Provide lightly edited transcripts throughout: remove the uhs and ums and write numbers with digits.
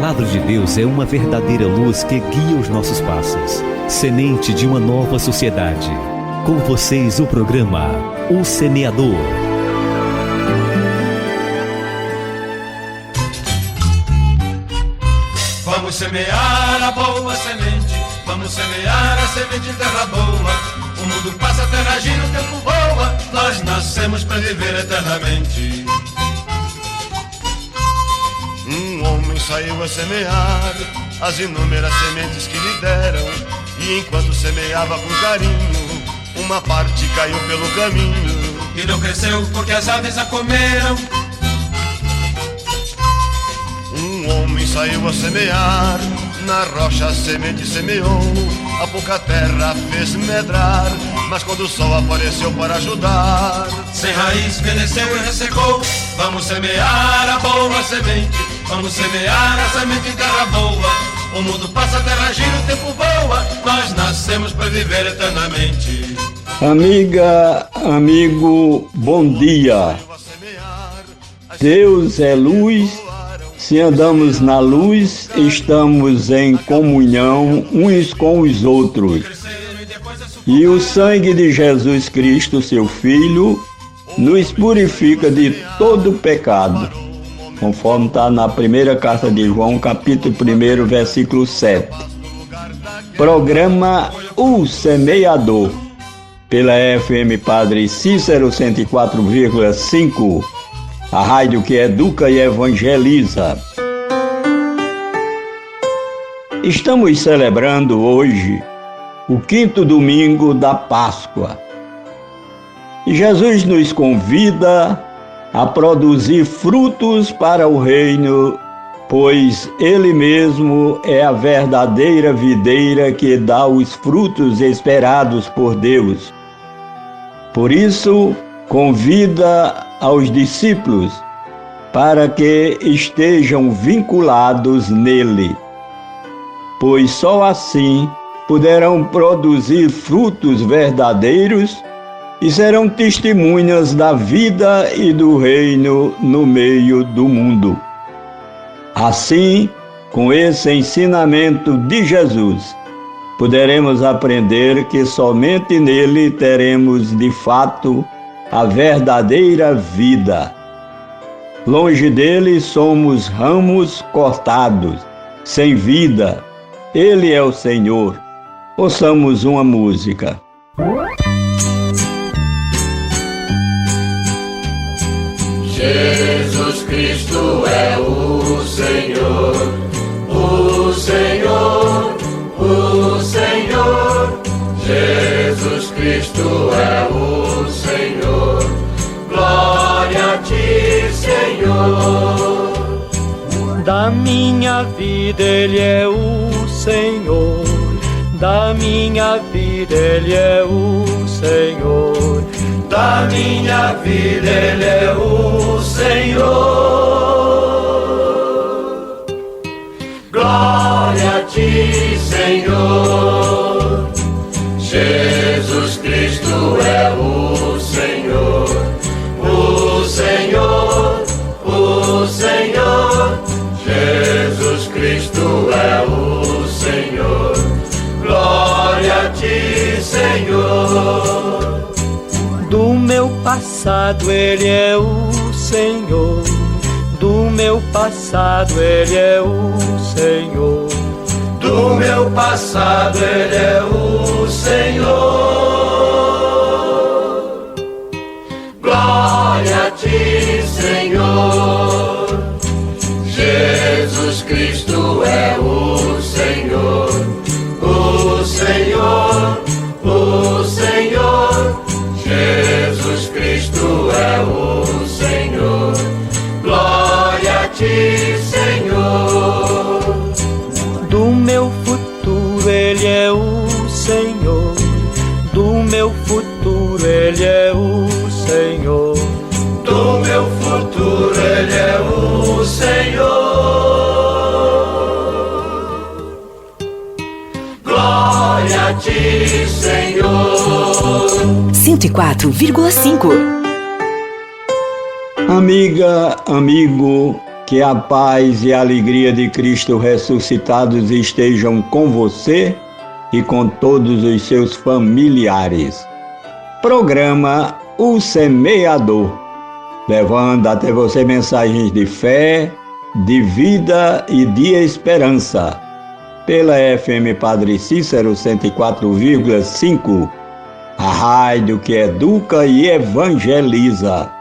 palavra de Deus é uma verdadeira luz que guia os nossos passos. Semente de uma nova sociedade. Com vocês o programa O Semeador. Vamos semear a boa semente, vamos semear a semente em terra boa. O mundo passa, a terra gira, o tempo voa, nós nascemos para viver eternamente. Um homem saiu a semear as inúmeras sementes que lhe deram, e enquanto semeava com carinho, uma parte caiu pelo caminho e não cresceu porque as aves a comeram. Um homem saiu a semear, na rocha a semente semeou, a pouca terra fez medrar, mas quando o sol apareceu para ajudar, sem raiz cresceu e ressecou. Vamos semear a boa semente, vamos semear a semente em terra boa. O mundo passa, a terra gira, o tempo voa, nós nascemos para viver eternamente. Amiga, amigo, bom dia. Deus é luz. Se andamos na luz, estamos em comunhão uns com os outros. E o sangue de Jesus Cristo, seu Filho, nos purifica de todo pecado, conforme está na primeira carta de João, capítulo 1, versículo 7. Programa O Semeador, pela FM Padre Cícero 104,5. A rádio que educa e evangeliza. Estamos celebrando hoje o 5º domingo da Páscoa. E Jesus nos convida a produzir frutos para o reino, pois Ele mesmo é a verdadeira videira que dá os frutos esperados por Deus. Por isso, convida aos discípulos para que estejam vinculados nele, pois só assim poderão produzir frutos verdadeiros e serão testemunhas da vida e do reino no meio do mundo. Assim, com esse ensinamento de Jesus, poderemos aprender que somente nele teremos de fato a verdadeira vida. Longe dele somos ramos cortados, sem vida. Ele é o Senhor. Ouçamos uma música. Jesus Cristo é o Senhor, o Senhor, o Senhor. Jesus Cristo é o Senhor, glória a ti, Senhor. Da minha vida Ele é o Senhor, da minha vida Ele é o Senhor, da minha vida Ele é o Senhor. Glória a ti, Senhor. Jesus Cristo é o Senhor, o Senhor, o Senhor. Jesus Cristo é o Senhor, glória a ti, Senhor. Do meu passado Ele é o Senhor, do meu passado Ele é o Senhor, do meu passado Ele é o Senhor. Glória a ti, Senhor. Jesus Cristo é o Senhor, o Senhor, o Senhor. Jesus Cristo é o Senhor, glória a ti, Senhor. Do meu futuro Ele é o Senhor, do meu futuro Ele é o Senhor, do meu futuro Ele é o Senhor. Glória a ti, Senhor. 104,5. Amiga, amigo, Que a paz e a alegria de Cristo ressuscitados estejam com você e com todos os seus familiares. Programa O Semeador, levando até você mensagens de fé, de vida e de esperança. Pela FM Padre Cícero 104,5, a rádio que educa e evangeliza.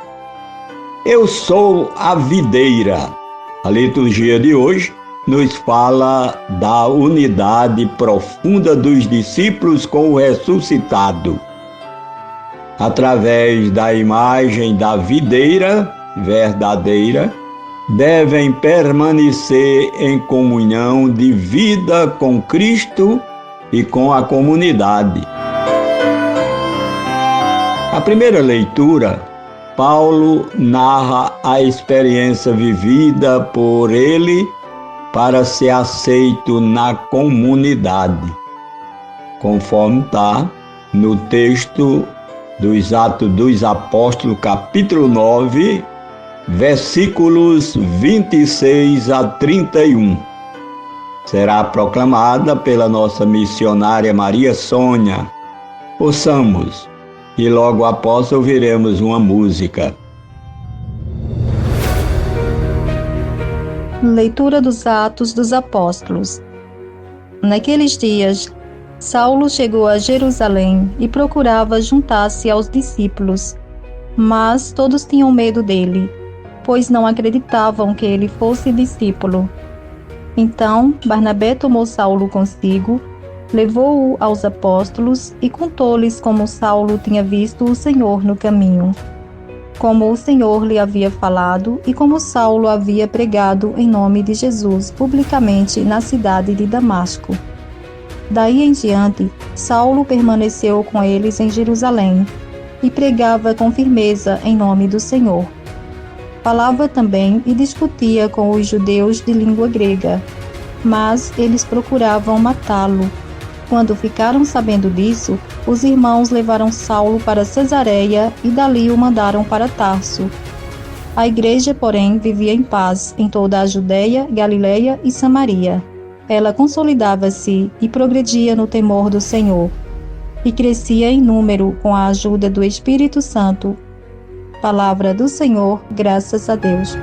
Eu sou a videira. A liturgia de hoje nos fala da unidade profunda dos discípulos com o ressuscitado. Através da imagem da videira verdadeira, devem permanecer em comunhão de vida com Cristo e com a comunidade. A primeira leitura, Paulo narra a experiência vivida por ele para ser aceito na comunidade, conforme está no texto dos Atos dos Apóstolos, capítulo 9, versículos 26 a 31. Será proclamada pela nossa missionária Maria Sônia. Ouçamos. E logo após ouviremos uma música. Leitura dos Atos dos Apóstolos. Naqueles dias, Saulo chegou a Jerusalém e procurava juntar-se aos discípulos, mas todos tinham medo dele, pois não acreditavam que ele fosse discípulo. Então, Barnabé tomou Saulo consigo, levou-o aos apóstolos e contou-lhes como Saulo tinha visto o Senhor no caminho, como o Senhor lhe havia falado e como Saulo havia pregado em nome de Jesus publicamente na cidade de Damasco. Daí em diante, Saulo permaneceu com eles em Jerusalém e pregava com firmeza em nome do Senhor. Falava também e discutia com os judeus de língua grega, mas eles procuravam matá-lo. Quando ficaram sabendo disso, os irmãos levaram Saulo para Cesareia e dali o mandaram para Tarso. A igreja, porém, vivia em paz em toda a Judeia, Galileia e Samaria. Ela consolidava-se e progredia no temor do Senhor, e crescia em número com a ajuda do Espírito Santo. Palavra do Senhor, graças a Deus.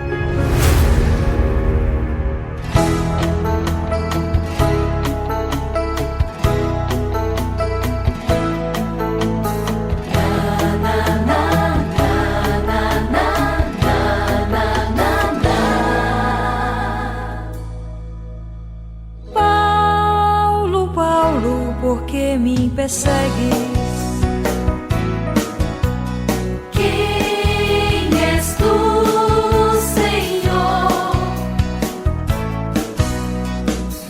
Por que me persegues? Quem és tu, Senhor?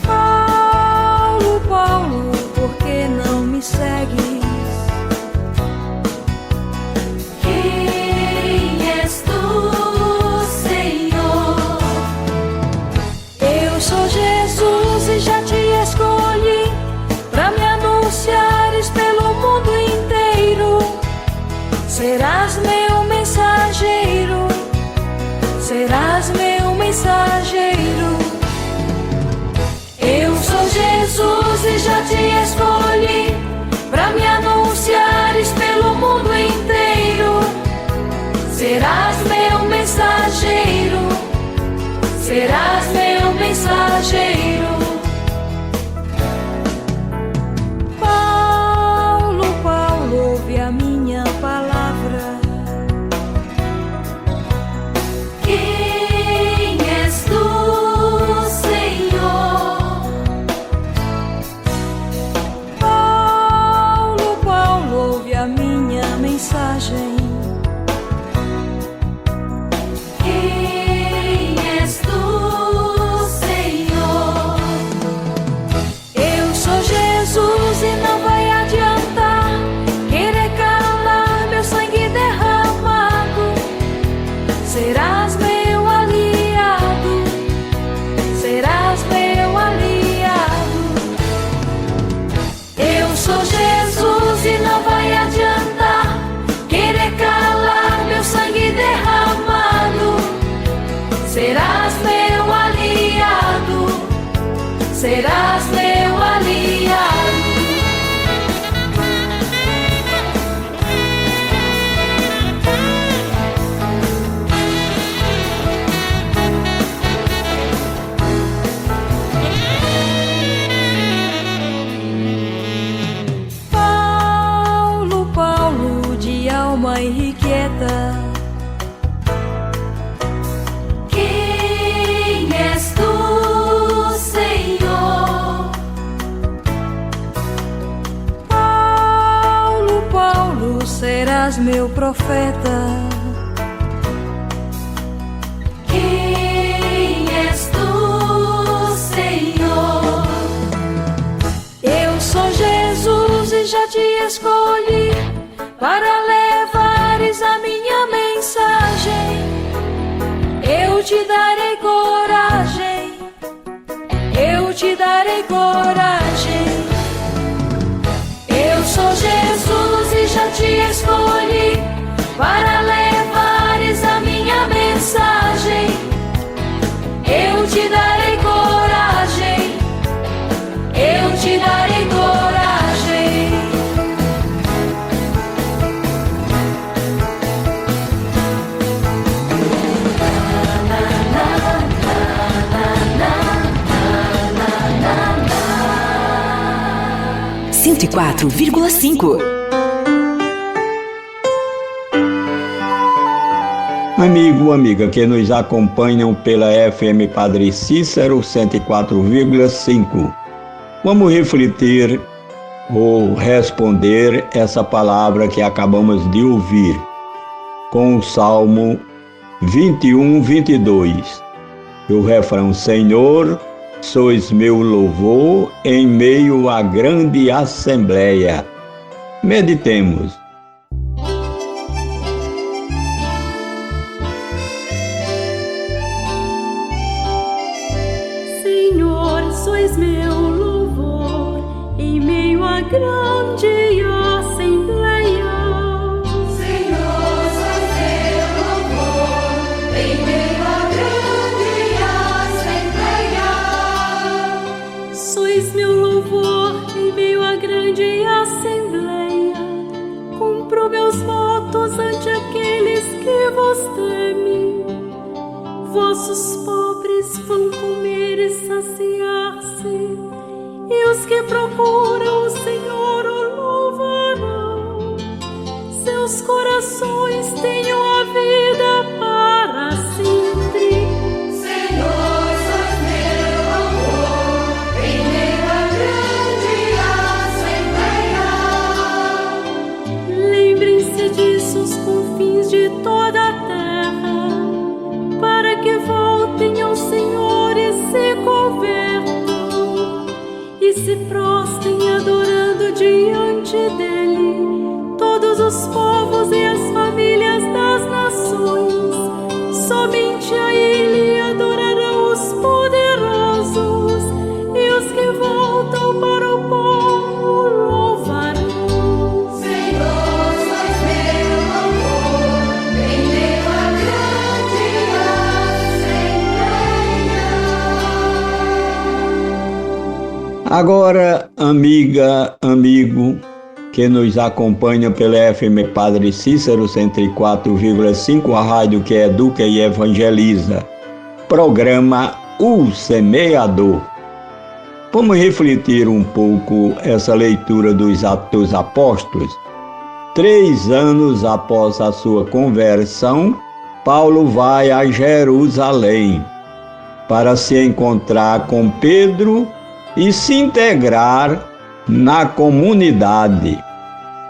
Paulo, Paulo, por que não me segues? Quem és tu, Senhor? Eu sou Jesus e já te escolhi para me anunciares pelo mundo inteiro. Serás meu mensageiro, serás meu mensageiro. Eu sou Jesus e já te escolhi para me anunciares pelo mundo inteiro. Serás meu mensageiro, serás meu mensageiro. Ouve a minha palavra. Quem és tu, Senhor? Paulo, Paulo, ouve a minha mensagem. Quem és tu, Senhor? serás meu aliado. Paulo, Paulo, de alma irrequieta, quem és tu, Senhor? Paulo, Paulo, serás meu profeta. Quem és tu, Senhor? Eu sou Jesus e já te escolhi para levares a minha mensagem. Eu te darei coragem, eu te darei coragem. Eu sou Jesus e já te escolhi para levares a minha mensagem. Eu te darei coragem, eu te darei coragem. Cento e 4,5. Amigo, amiga que nos acompanham pela FM Padre Cícero 104,5. Vamos refletir ou responder essa palavra que acabamos de ouvir com o Salmo 21, 22. O refrão: Senhor, sois meu louvor em meio à grande assembleia. Meditemos. Senhor, sois meu louvor em meio à grande assembleia. Senhor, sois meu louvor em meio à grande assembleia. Sois meu louvor em meio à grande assembleia. Cumpro meus votos ante aqueles que vos temem. Vossos pobres vão comer e saciar-se, e os que procuram o Senhor o louvarão. Seus corações tenham a vida para sempre. Senhor, sois meu louvor em meio à grande assembleia. Lembrem-se disso os confins de toda a terra, para que voltem ao Senhor e se convertam, e se prostrem adorando diante dele todos os povos e as famílias das nações. Somente a ele adorarão os poderosos, e os que voltam para o povo louvarão. Senhor, sois meu louvor em meio à grande assembleia. Agora, amiga, amigo que nos acompanha pela FM Padre Cícero 104,5, a rádio que educa e evangeliza. Programa O Semeador. Vamos refletir um pouco essa leitura dos Atos dos Apóstolos. 3 anos após a sua conversão, Paulo vai a Jerusalém para se encontrar com Pedro e se integrar na comunidade.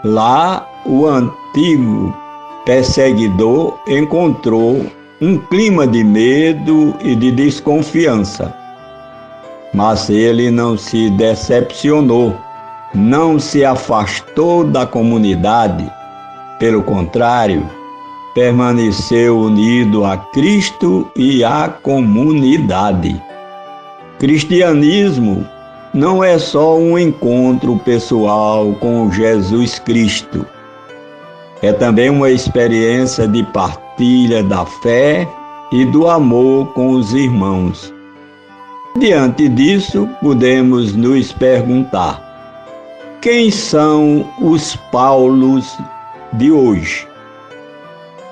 Lá, o antigo perseguidor encontrou um clima de medo e de desconfiança. Mas ele não se decepcionou, não se afastou da comunidade. Pelo contrário, permaneceu unido a Cristo e à comunidade. Cristianismo não é só um encontro pessoal com Jesus Cristo. É também uma experiência de partilha da fé e do amor com os irmãos. Diante disso, podemos nos perguntar: quem são os Paulos de hoje?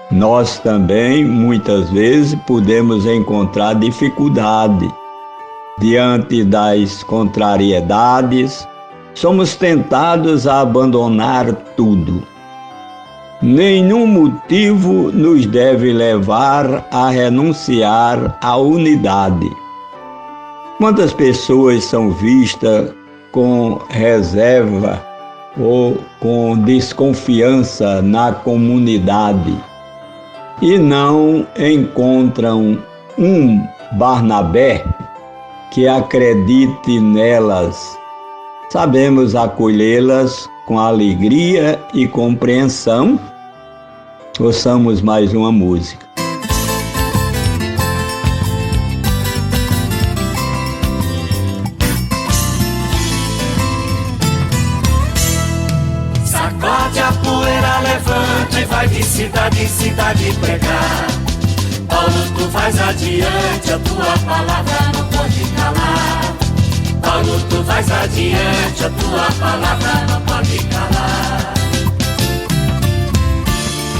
Nós também, muitas vezes, podemos encontrar dificuldade diante das contrariedades. Somos tentados a abandonar tudo. Nenhum motivo nos deve levar a renunciar à unidade. Quantas pessoas são vistas com reserva ou com desconfiança na comunidade e não encontram um Barnabé que acredite nelas. Sabemos acolhê-las com alegria e compreensão. Ouçamos mais uma música. Sacode a poeira, levante, vai de cidade em cidade pregar. Paulo, tu vais adiante, a tua palavra não pode calar. Paulo, tu vais adiante, a tua palavra não pode calar.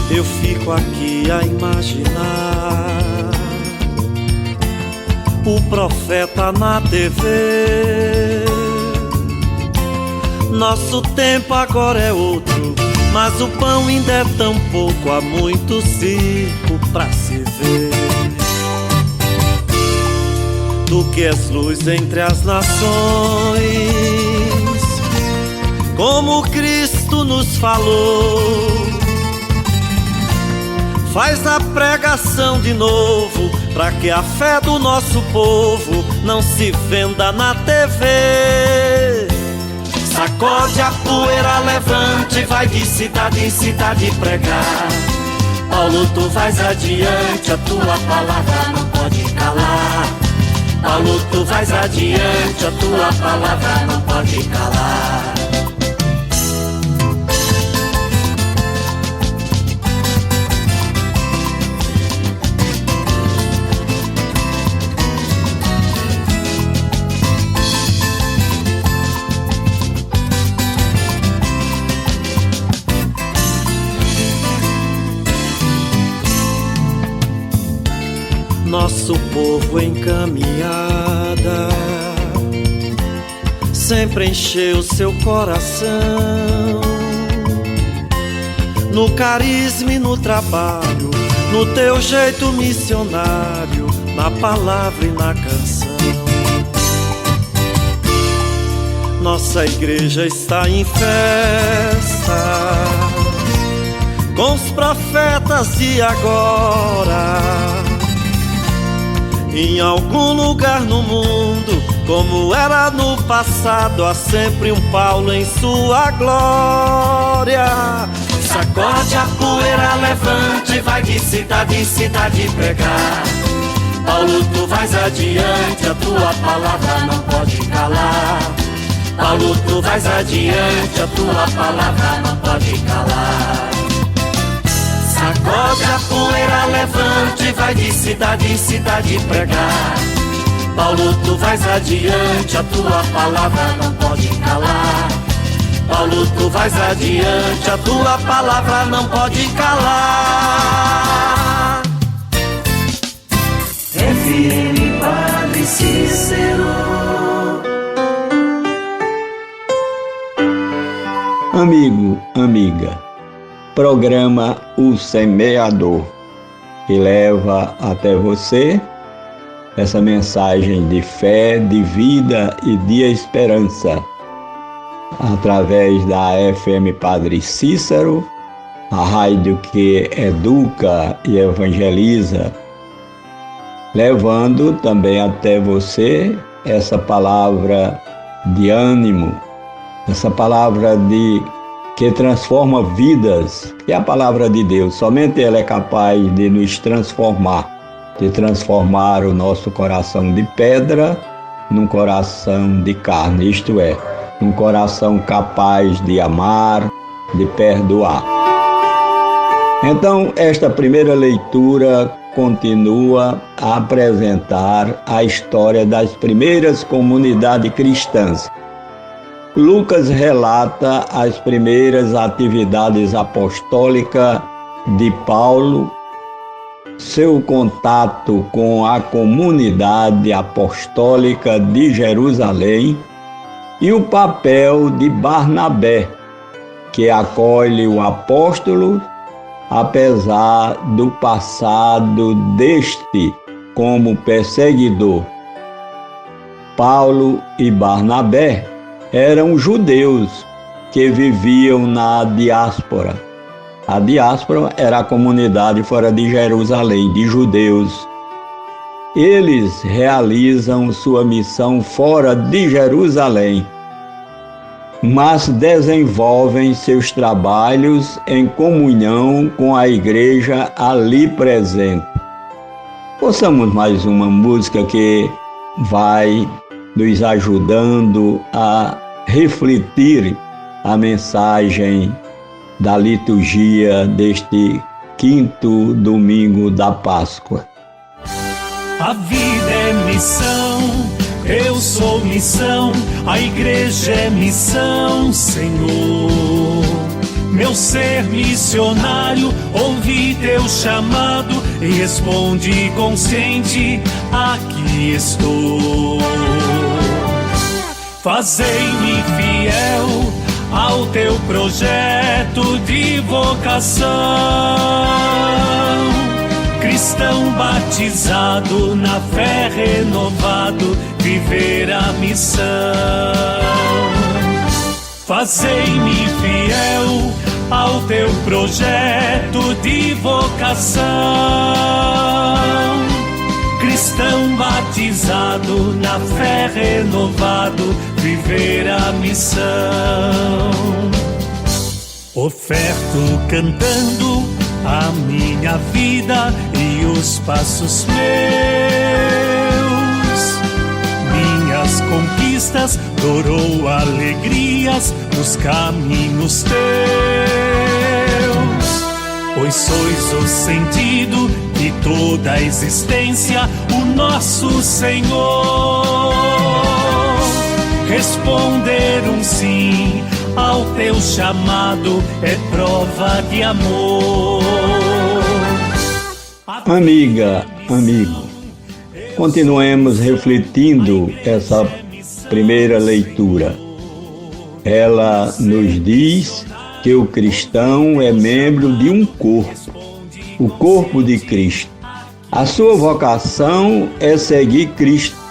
Eu fico aqui a imaginar o profeta na TV. Nosso tempo agora é outro, mas o pão ainda é tão pouco, há muito circo pra se ver. Tu que és luz entre as nações, como Cristo nos falou, faz a pregação de novo, pra que a fé do nosso povo não se venda na TV. Sacode a poeira, levante, vai de cidade em cidade pregar. Paulo, tu vais adiante, a tua palavra não pode calar. Paulo, tu vais adiante, a tua palavra não pode calar. Nosso povo em caminhada sempre encheu seu coração, no carisma e no trabalho, no teu jeito missionário, na palavra e na canção. Nossa igreja está em festa com os profetas de agora. Em algum lugar no mundo, como era no passado, há sempre um Paulo em sua glória. Sacode a poeira, levante, vai de cidade em cidade pregar. Paulo, tu vais adiante, a tua palavra não pode calar. Paulo, tu vais adiante, a tua palavra não pode calar. Sacode a poeira, levante, vai de cidade em cidade pregar. Paulo, tu vais adiante, a tua palavra não pode calar. Paulo, tu vais adiante, a tua palavra não pode calar. FM Padre Cícero. Amigo, amiga, programa O Semeador, que leva até você essa mensagem de fé, de vida e de esperança, através da FM Padre Cícero, a rádio que educa e evangeliza, levando também até você essa palavra de ânimo, essa palavra que transforma vidas, que é a palavra de Deus. Somente ela é capaz de nos transformar, de transformar o nosso coração de pedra num coração de carne, isto é, um coração capaz de amar, de perdoar. Então, esta primeira leitura continua a apresentar a história das primeiras comunidades cristãs. Lucas relata as primeiras atividades apostólicas de Paulo, seu contato com a comunidade apostólica de Jerusalém e o papel de Barnabé, que acolhe o apóstolo apesar do passado deste como perseguidor. Paulo e Barnabé eram judeus que viviam na diáspora. A diáspora era a comunidade fora de Jerusalém, de judeus. Eles realizam sua missão fora de Jerusalém, mas desenvolvem seus trabalhos em comunhão com a igreja ali presente. Ouçamos mais uma música que vai nos ajudando a refletir a mensagem da liturgia deste 5º domingo da Páscoa. A vida é missão, eu sou missão, a igreja é missão, Senhor. Meu ser missionário, ouvi teu chamado e responde consciente, aqui estou. Fazei-me fiel ao teu projeto de vocação, cristão batizado, na fé renovado, viver a missão. Fazei-me fiel ao teu projeto de vocação, cristão batizado, na fé renovado, viver a missão. Oferto cantando a minha vida e os passos meus, minhas conquistas, dor ou alegrias nos caminhos teus, pois sois o sentido de toda a existência, o nosso Senhor. Responder um sim ao teu chamado é prova de amor. Amiga, amigo, continuemos refletindo essa primeira leitura. Ela nos diz que o cristão é membro de um corpo, o corpo de Cristo. A sua vocação é seguir Cristo,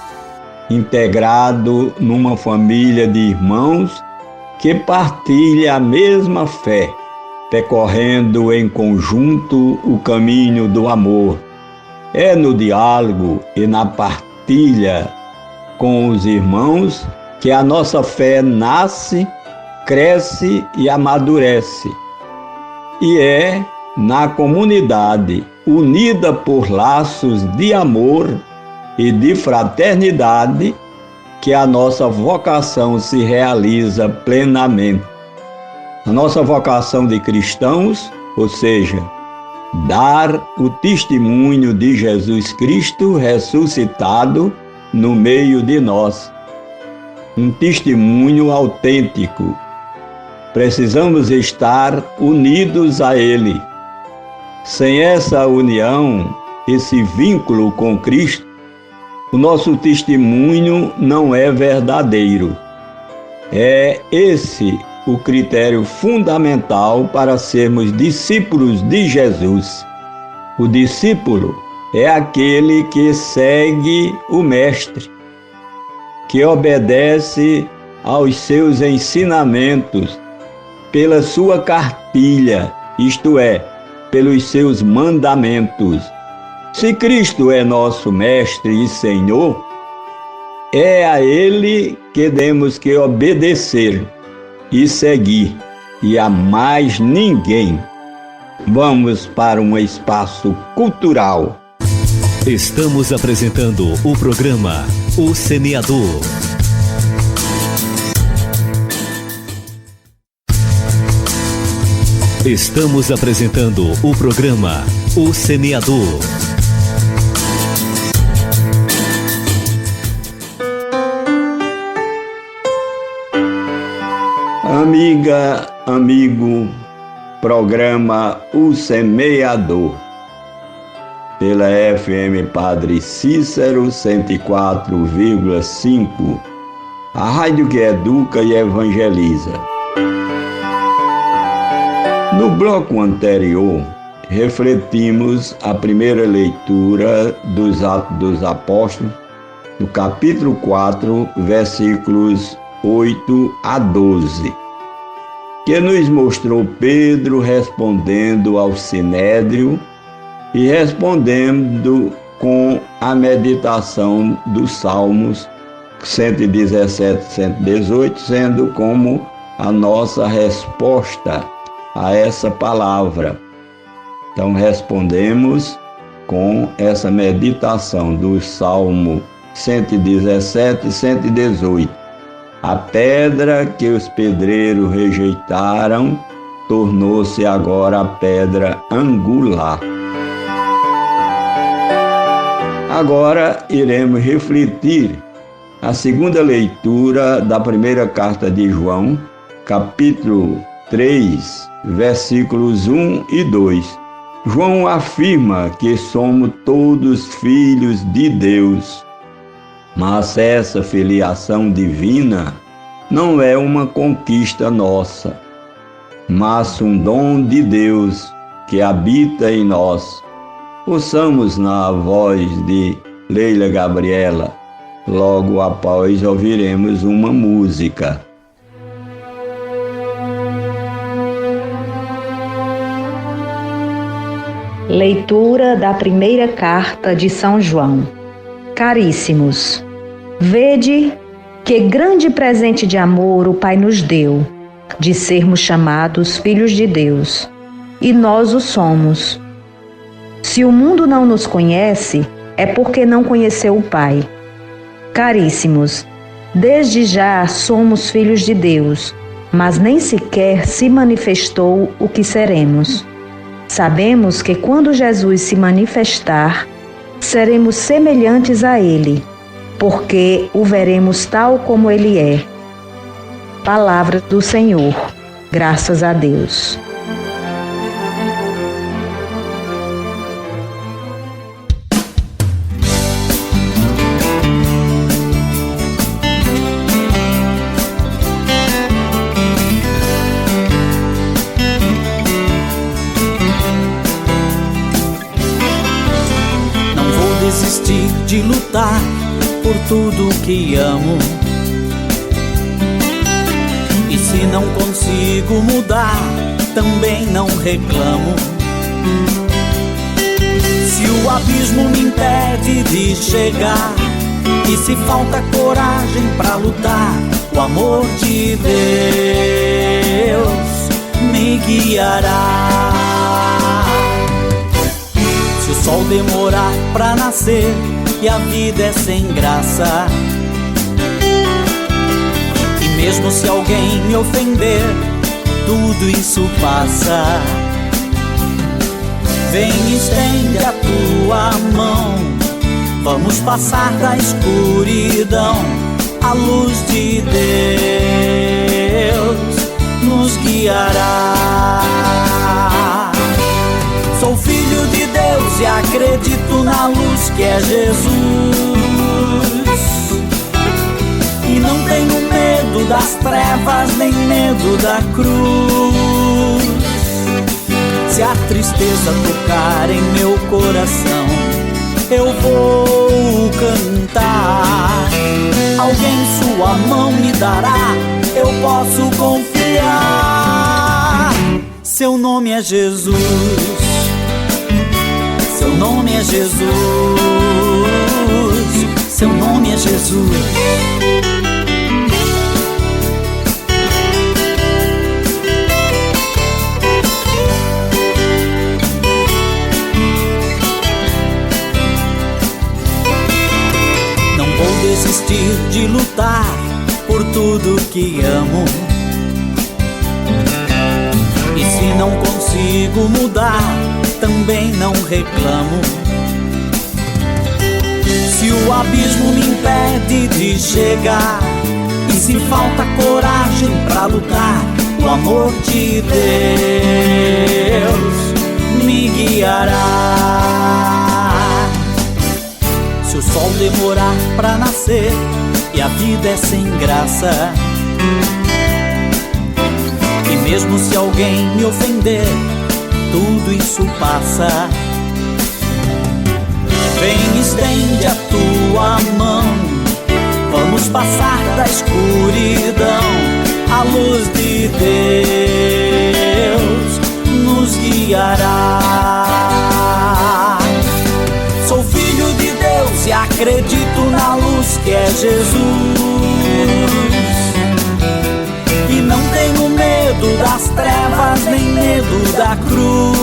integrado numa família de irmãos que partilha a mesma fé, percorrendo em conjunto o caminho do amor. É no diálogo e na partilha com os irmãos que a nossa fé nasce, cresce e amadurece. E é na comunidade, unida por laços de amor e de fraternidade, que a nossa vocação se realiza plenamente. A nossa vocação de cristãos, ou seja, dar o testemunho de Jesus Cristo ressuscitado no meio de nós. Um testemunho autêntico. Precisamos estar unidos a Ele. Sem essa união, esse vínculo com Cristo, o nosso testemunho não é verdadeiro. É esse o critério fundamental para sermos discípulos de Jesus. O discípulo é aquele que segue o Mestre, que obedece aos seus ensinamentos pela sua cartilha, isto é, pelos seus mandamentos. Se Cristo é nosso Mestre e Senhor, é a Ele que temos que obedecer e seguir, e a mais ninguém. Vamos para um espaço cultural. Estamos apresentando o programa O Semeador. Estamos apresentando o programa O Semeador. Amiga, amigo, programa O Semeador, pela FM Padre Cícero 104,5, a rádio que educa e evangeliza. No bloco anterior, refletimos a primeira leitura dos Atos dos Apóstolos, no capítulo 4, versículos 8 a 12, que nos mostrou Pedro respondendo ao Sinédrio e respondendo com a meditação dos Salmos 117 e 118, sendo como a nossa resposta a essa palavra. Então respondemos com essa meditação do Salmo 117 e 118. A pedra que os pedreiros rejeitaram tornou-se agora a pedra angular. Agora iremos refletir a segunda leitura da primeira carta de João, capítulo 3, versículos 1 e 2. João afirma que somos todos filhos de Deus, mas essa filiação divina não é uma conquista nossa, mas um dom de Deus que habita em nós. Ouçamos na voz de Leila Gabriela, logo após ouviremos uma música. Leitura da primeira carta de São João. Caríssimos, vede que grande presente de amor o Pai nos deu, de sermos chamados filhos de Deus, e nós o somos. Se o mundo não nos conhece, é porque não conheceu o Pai. Caríssimos, desde já somos filhos de Deus, mas nem sequer se manifestou o que seremos. Sabemos que quando Jesus se manifestar, seremos semelhantes a Ele, porque o veremos tal como Ele é. Palavra do Senhor. Graças a Deus. De lutar por tudo que amo. E se não consigo mudar, também não reclamo. Se o abismo me impede de chegar, e se falta coragem pra lutar, o amor de Deus me guiará. Se o sol demorar pra nascer e a vida é sem graça, e mesmo se alguém me ofender, tudo isso passa. Vem, estende a tua mão, vamos passar da escuridão. A luz de Deus nos guiará. Sou filho de Deus e acredito na luz que é Jesus, e não tenho medo das trevas, nem medo da cruz. Se a tristeza tocar em meu coração, eu vou cantar. Alguém sua mão me dará, eu posso confiar. Seu nome é Jesus, seu nome é Jesus, seu nome é Jesus. Não vou desistir de lutar por tudo que amo. E se não consigo mudar, também não reclamo. Se o abismo me impede de chegar, e se falta coragem pra lutar, o amor de Deus me guiará. Se o sol demorar pra nascer e a vida é sem graça, e mesmo se alguém me ofender, tudo isso passa. Vem, estende a tua mão, vamos passar da escuridão. A luz de Deus nos guiará. Sou filho de Deus e acredito na luz que é Jesus, e não tenho medo das trevas nem medo da cruz.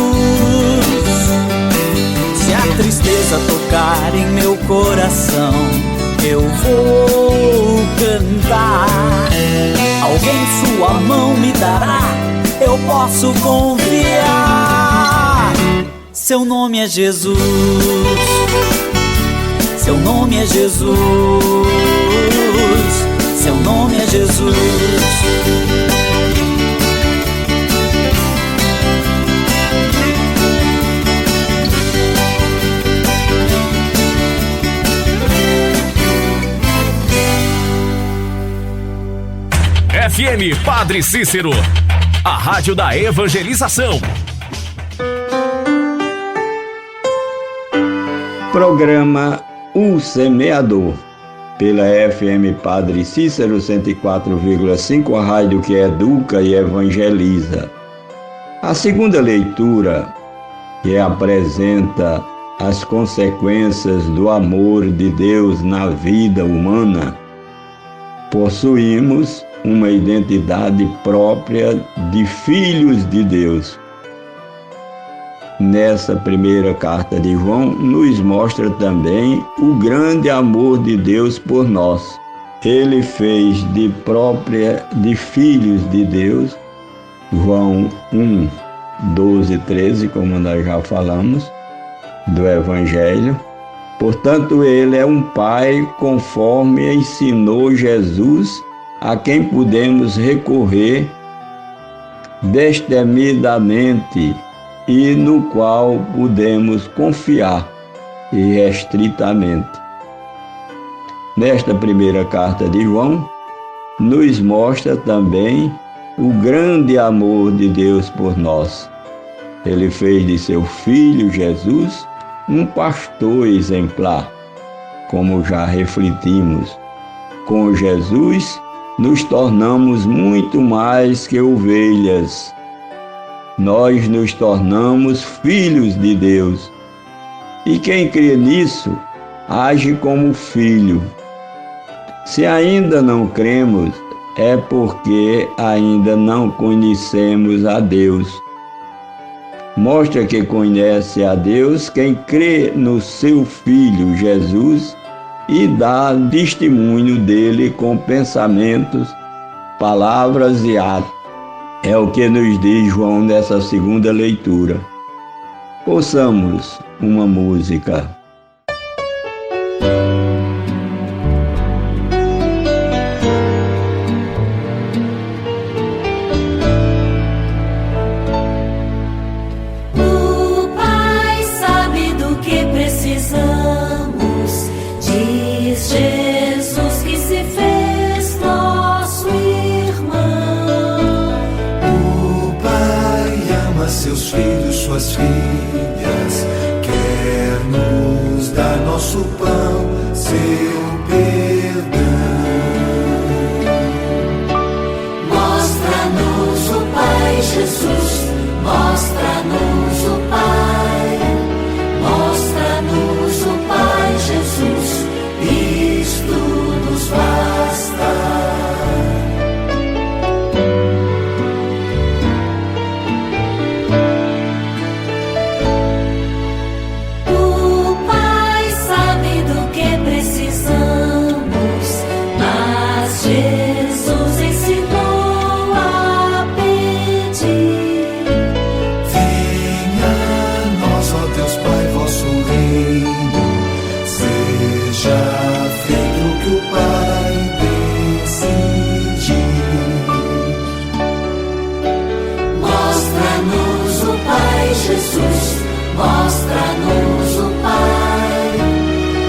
Se a tristeza tocar em meu coração, eu vou cantar. Alguém sua mão me dará, eu posso confiar. Seu nome é Jesus, seu nome é Jesus, seu nome é Jesus. FM Padre Cícero, a rádio da evangelização. Programa O Semeador, pela FM Padre Cícero 104,5, a rádio que educa e evangeliza. A segunda leitura, que apresenta as consequências do amor de Deus na vida humana. Possuímos uma identidade própria de filhos de Deus. Nessa primeira carta de João, nos mostra também o grande amor de Deus por nós. Ele fez de filhos de Deus, João 1, 12, 13, como nós já falamos, do Evangelho. Portanto, ele é um pai conforme ensinou Jesus, a quem podemos recorrer destemidamente e no qual podemos confiar irrestritamente. Nesta primeira carta de João, nos mostra também o grande amor de Deus por nós. Ele fez de seu Filho Jesus um pastor exemplar, como já refletimos. Com Jesus, nos tornamos muito mais que ovelhas. Nós nos tornamos filhos de Deus. E quem crê nisso, age como filho. Se ainda não cremos, é porque ainda não conhecemos a Deus. Mostra que conhece a Deus quem crê no seu Filho Jesus e dá testemunho dele com pensamentos, palavras e atos. É o que nos diz João nessa segunda leitura. Ouçamos uma música. O Pai sabe do que precisamos, diz Jesus que se fez nosso irmão. O Pai ama seus filhos, suas filhas, quer nos dar nosso pão, seu perdão. Mostra-nos o Pai Jesus, mostra-nos o Pai, mostra-nos o Pai Jesus, isto nos basta. O Pai sabe do que precisamos, mas Jesus ensinou a pedir. Mostra-nos o Pai,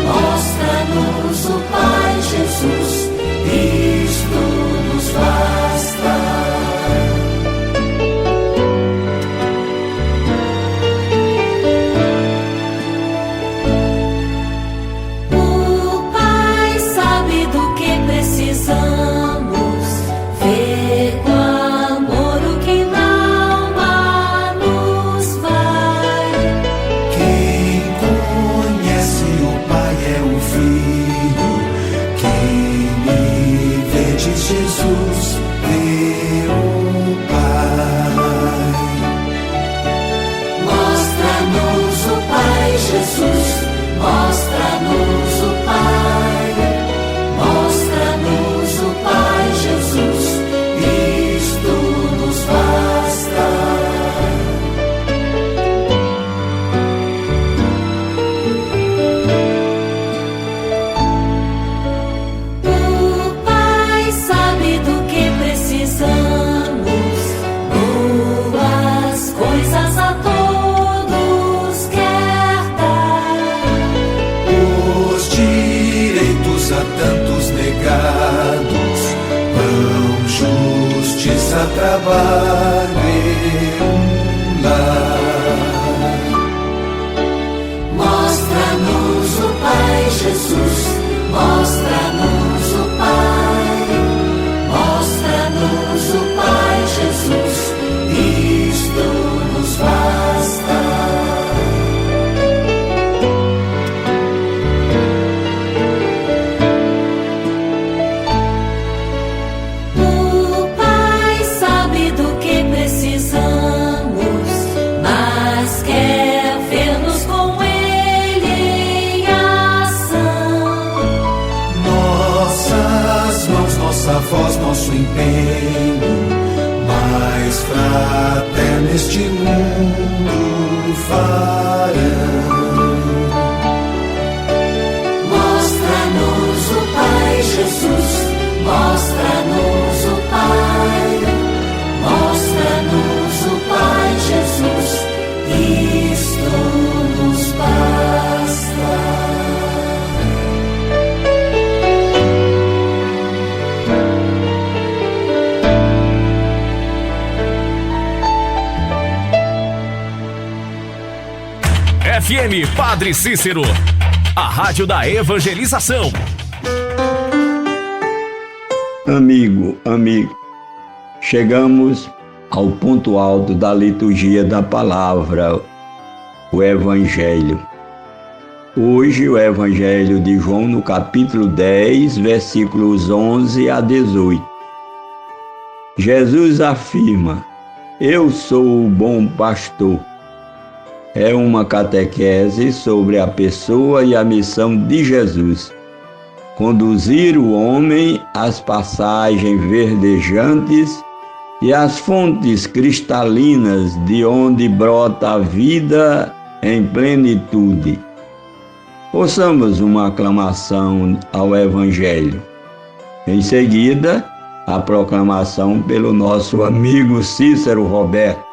mostra-nos o Pai, Jesus, isto nos basta. O Pai sabe do que precisamos, vê com amor o que na alma nos vai. Quem conhece o Pai é o Filho. Quem me vê de Jesus, vê o Pai. Mostra-nos o Pai, Jesus, mostra-nos o Pai, mostra-nos o Pai, Jesus, isto nos basta. O Pai sabe do que precisamos, boas coisas a todos quer dar. Os direitos a tantos negados, pão, justiça, trabalho e um lar. Mostra-nos o Pai, Jesus, mostra-nos o Pai, mostra-nos o Pai, Jesus, isto nos basta. O Pai sabe do que precisamos, mas quer ver-nos com Ele em ação. Nossas mãos, nossa voz, nosso empenho, mais fraterno este mundo farão. Mostra-nos o Pai, Jesus, mostra-nos o Pai, mostra-nos o Pai, Jesus, isto nos basta. FM Padre Cícero, a rádio da evangelização. Amigo, chegamos ao ponto alto da liturgia da palavra, o Evangelho. Hoje o Evangelho de João no capítulo 10, versículos 11 a 18. Jesus afirma: eu sou o bom pastor. É uma catequese sobre a pessoa e a missão de Jesus. Conduzir o homem às passagens verdejantes e às fontes cristalinas de onde brota a vida em plenitude. Ouçamos uma aclamação ao Evangelho. Em seguida, a proclamação pelo nosso amigo Cícero Roberto.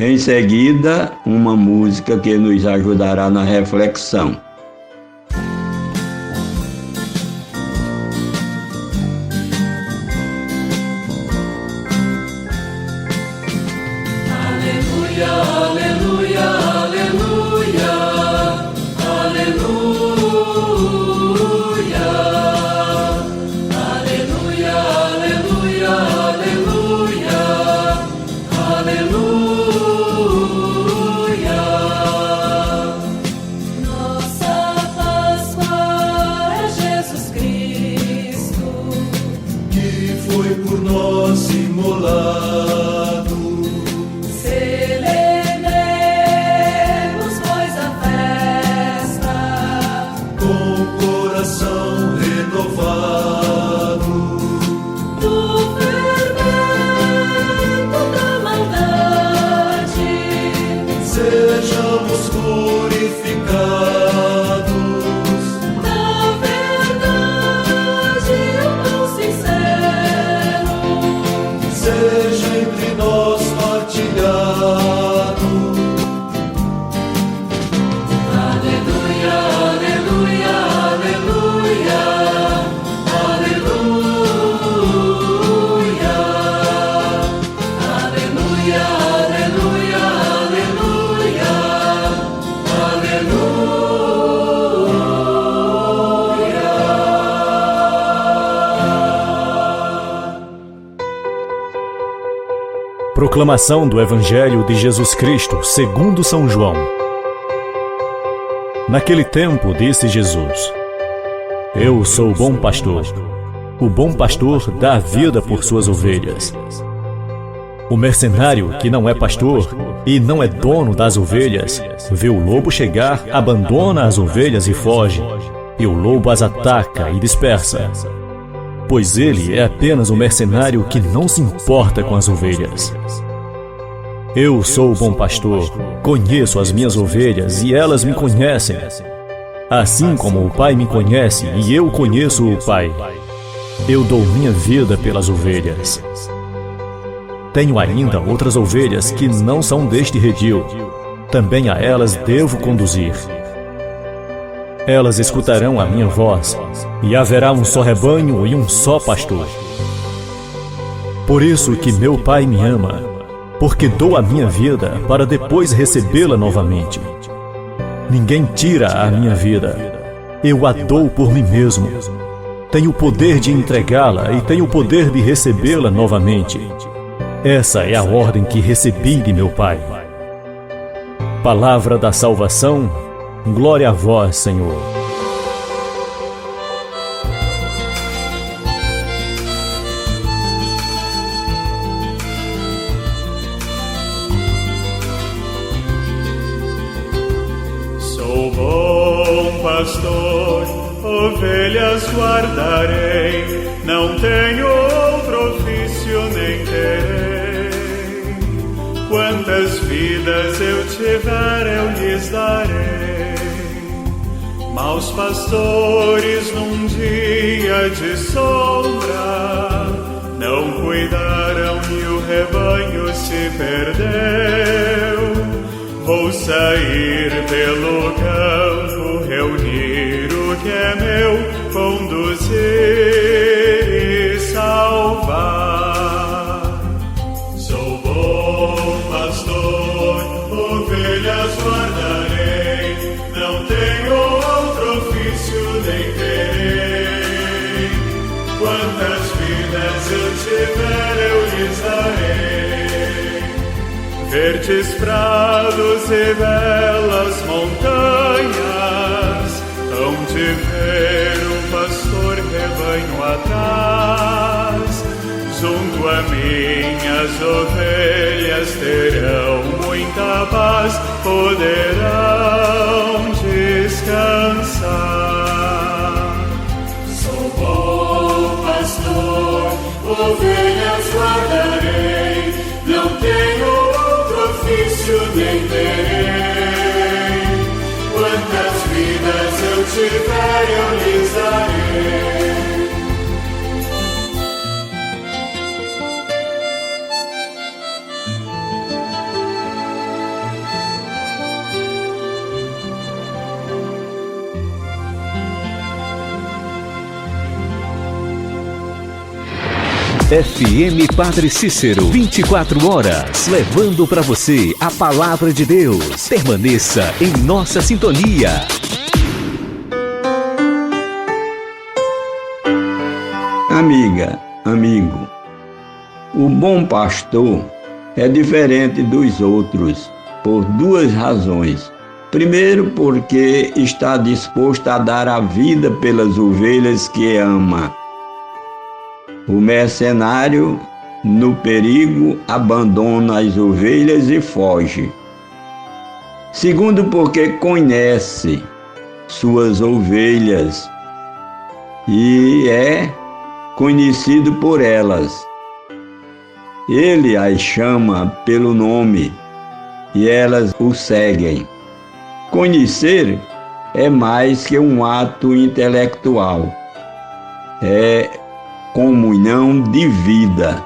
Em seguida, uma música que nos ajudará na reflexão. Aleluia, aleluia, aleluia, aleluia, aleluia, aleluia, aleluia, aleluia. Nossa Páscoa é Jesus Cristo, que foi por nós imolado. Celebremos, pois, a festa Com coração renovado, do fermento da maldade. sejamos purificados Da verdade, o pão sincero seja entre nós partilhado. Proclamação do Evangelho de Jesus Cristo, segundo São João. Naquele tempo disse Jesus: Eu sou o bom pastor. O bom pastor dá a vida por suas ovelhas. O mercenário, que não é pastor e não é dono das ovelhas, vê o lobo chegar, abandona as ovelhas e foge, e o lobo as ataca e dispersa. Pois ele é apenas um mercenário que não se importa com as ovelhas. Eu sou o bom pastor, conheço as minhas ovelhas e elas me conhecem. Assim como o Pai me conhece e eu conheço o Pai, eu dou minha vida pelas ovelhas. Tenho ainda outras ovelhas que não são deste redil. Também a elas devo conduzir. Elas escutarão a minha voz, e haverá um só rebanho e um só pastor. Por isso que meu Pai me ama, porque dou a minha vida para depois recebê-la novamente. Ninguém tira a minha vida, eu a dou por mim mesmo. Tenho o poder de entregá-la e tenho o poder de recebê-la novamente. Essa é a ordem que recebi de meu Pai. Palavra da salvação, glória a vós, Senhor. Sou bom pastor, ovelhas guardarei, não tenho outro ofício nem terei. Quantas vidas eu tiver, eu lhes darei. Maus pastores num dia de sombra não cuidaram e o rebanho se perdeu. Vou sair pelo campo, reunir o que é meu, conduzir e salvar. Sou bom pastor, ovelhas guardarei, não tenho outro ofício nem terei. Quantas vidas eu tiver, eu lhes darei. Verdes prados e belas montanhas, hão de ver o pastor rebanho atrás. Junto a minhas ovelhas terão muita paz, poderão descansar. Sou bom pastor, ovelhas guardarei, não tenho ofício nem terei. Quantas vidas eu tiver, eu lhes darei. FM Padre Cícero, 24 horas, levando para você a palavra de Deus. Permaneça em nossa sintonia. Amiga, amigo, o bom pastor é diferente dos outros por duas razões. Primeiro, porque está disposto a dar a vida pelas ovelhas que ama. O mercenário, no perigo, abandona as ovelhas e foge. Segundo, porque conhece suas ovelhas e é conhecido por elas. Ele as chama pelo nome e elas o seguem. Conhecer é mais que um ato intelectual. É comunhão de vida.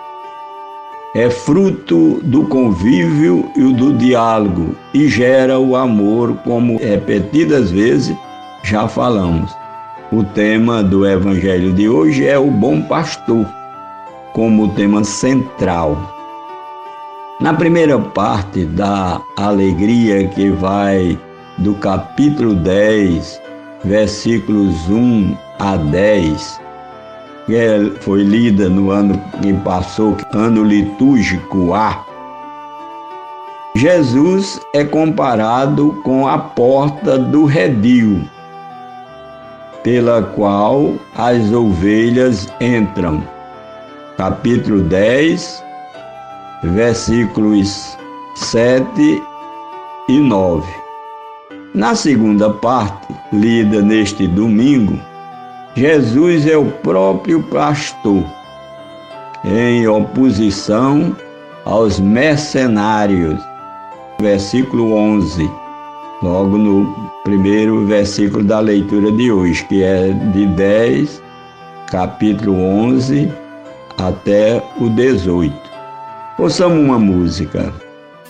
É fruto do convívio e do diálogo e gera o amor, como repetidas vezes já falamos. O tema do Evangelho de hoje é o bom pastor, como tema central. Na primeira parte da alegria, que vai do capítulo 10, versículos 1 a 10, que foi lida no ano que passou, ano litúrgico A, Jesus é comparado com a porta do redil, pela qual as ovelhas entram. Capítulo 10, versículos 7 e 9. Na segunda parte, lida neste domingo, Jesus é o próprio pastor, em oposição aos mercenários. Versículo 11, logo no primeiro versículo da leitura de hoje, que é de 10, capítulo 11, até o 18. Ouçamos uma música.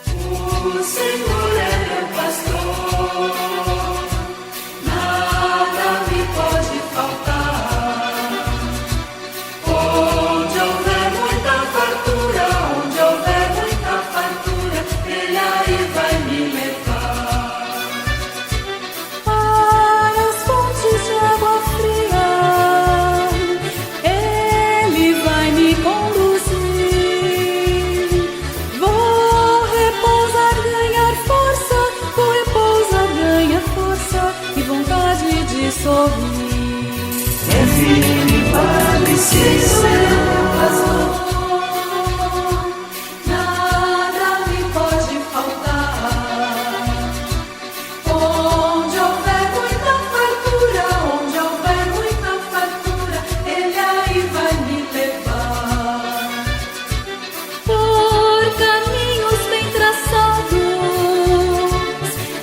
O Senhor é meu pastor, nada me pode faltar. Onde houver muita fartura, onde houver muita fartura, Ele aí vai me levar. Para as fontes de água fria, Ele vai me conduzir. Vou repousar, ganhar força e vontade de sorrir. É firme para ser meu pastor, nada me pode faltar. Onde houver muita fartura, Ele aí vai me levar. Por caminhos bem traçados,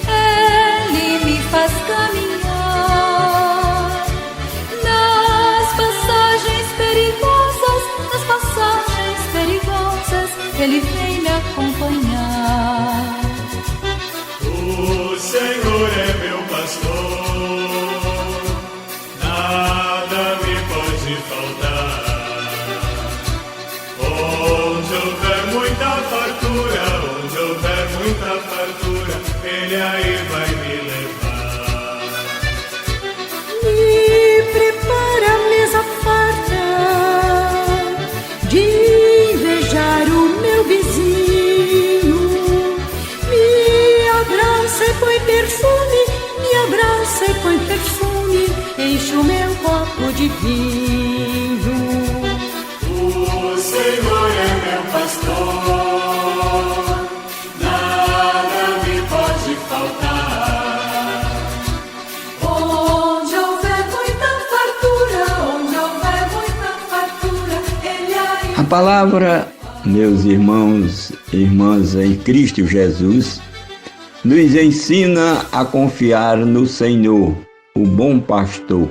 Ele me faz caminhar. Nas passagens perigosas, Ele vem me acompanhar. O Senhor é meu pastor, nada me pode faltar. Onde houver muita fartura, Ele aí vai me levar. Me prepara a mesa farta de invejar o meu vizinho. Me abraça e põe perfume, enche o meu copo de vinho. O Senhor é meu pastor, nada me pode faltar. Onde houver muita fartura, Ele aí. A palavra, meus irmãos e irmãs em Cristo Jesus, nos ensina a confiar no Senhor, o bom pastor,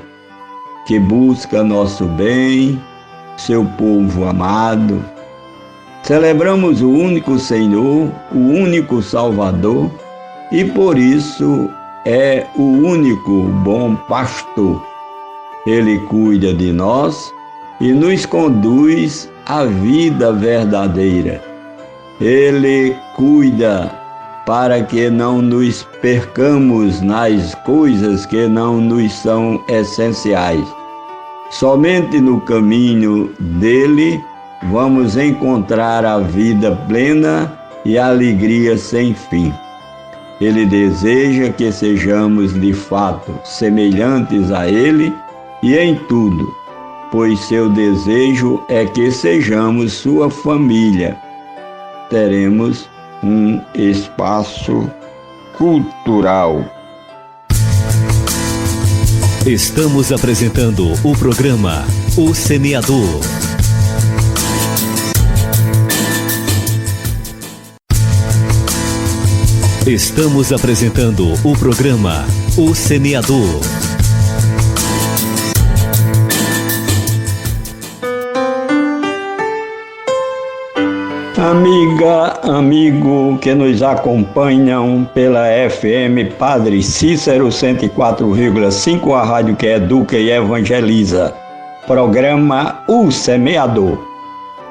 que busca nosso bem, seu povo amado. Celebramos o único Senhor, o único Salvador, e por isso é o único bom pastor. Ele cuida de nós e nos conduz à vida verdadeira. Ele cuida para que não nos percamos nas coisas que não nos são essenciais. Somente no caminho dele vamos encontrar a vida plena e a alegria sem fim. Ele deseja que sejamos de fato semelhantes a ele e em tudo, pois seu desejo é que sejamos sua família. Teremos um espaço cultural. Estamos apresentando o programa O Semeador. Estamos apresentando o programa O Semeador. Amiga, amigo que nos acompanham pela FM Padre Cícero 104,5, a rádio que educa e evangeliza. Programa O Semeador.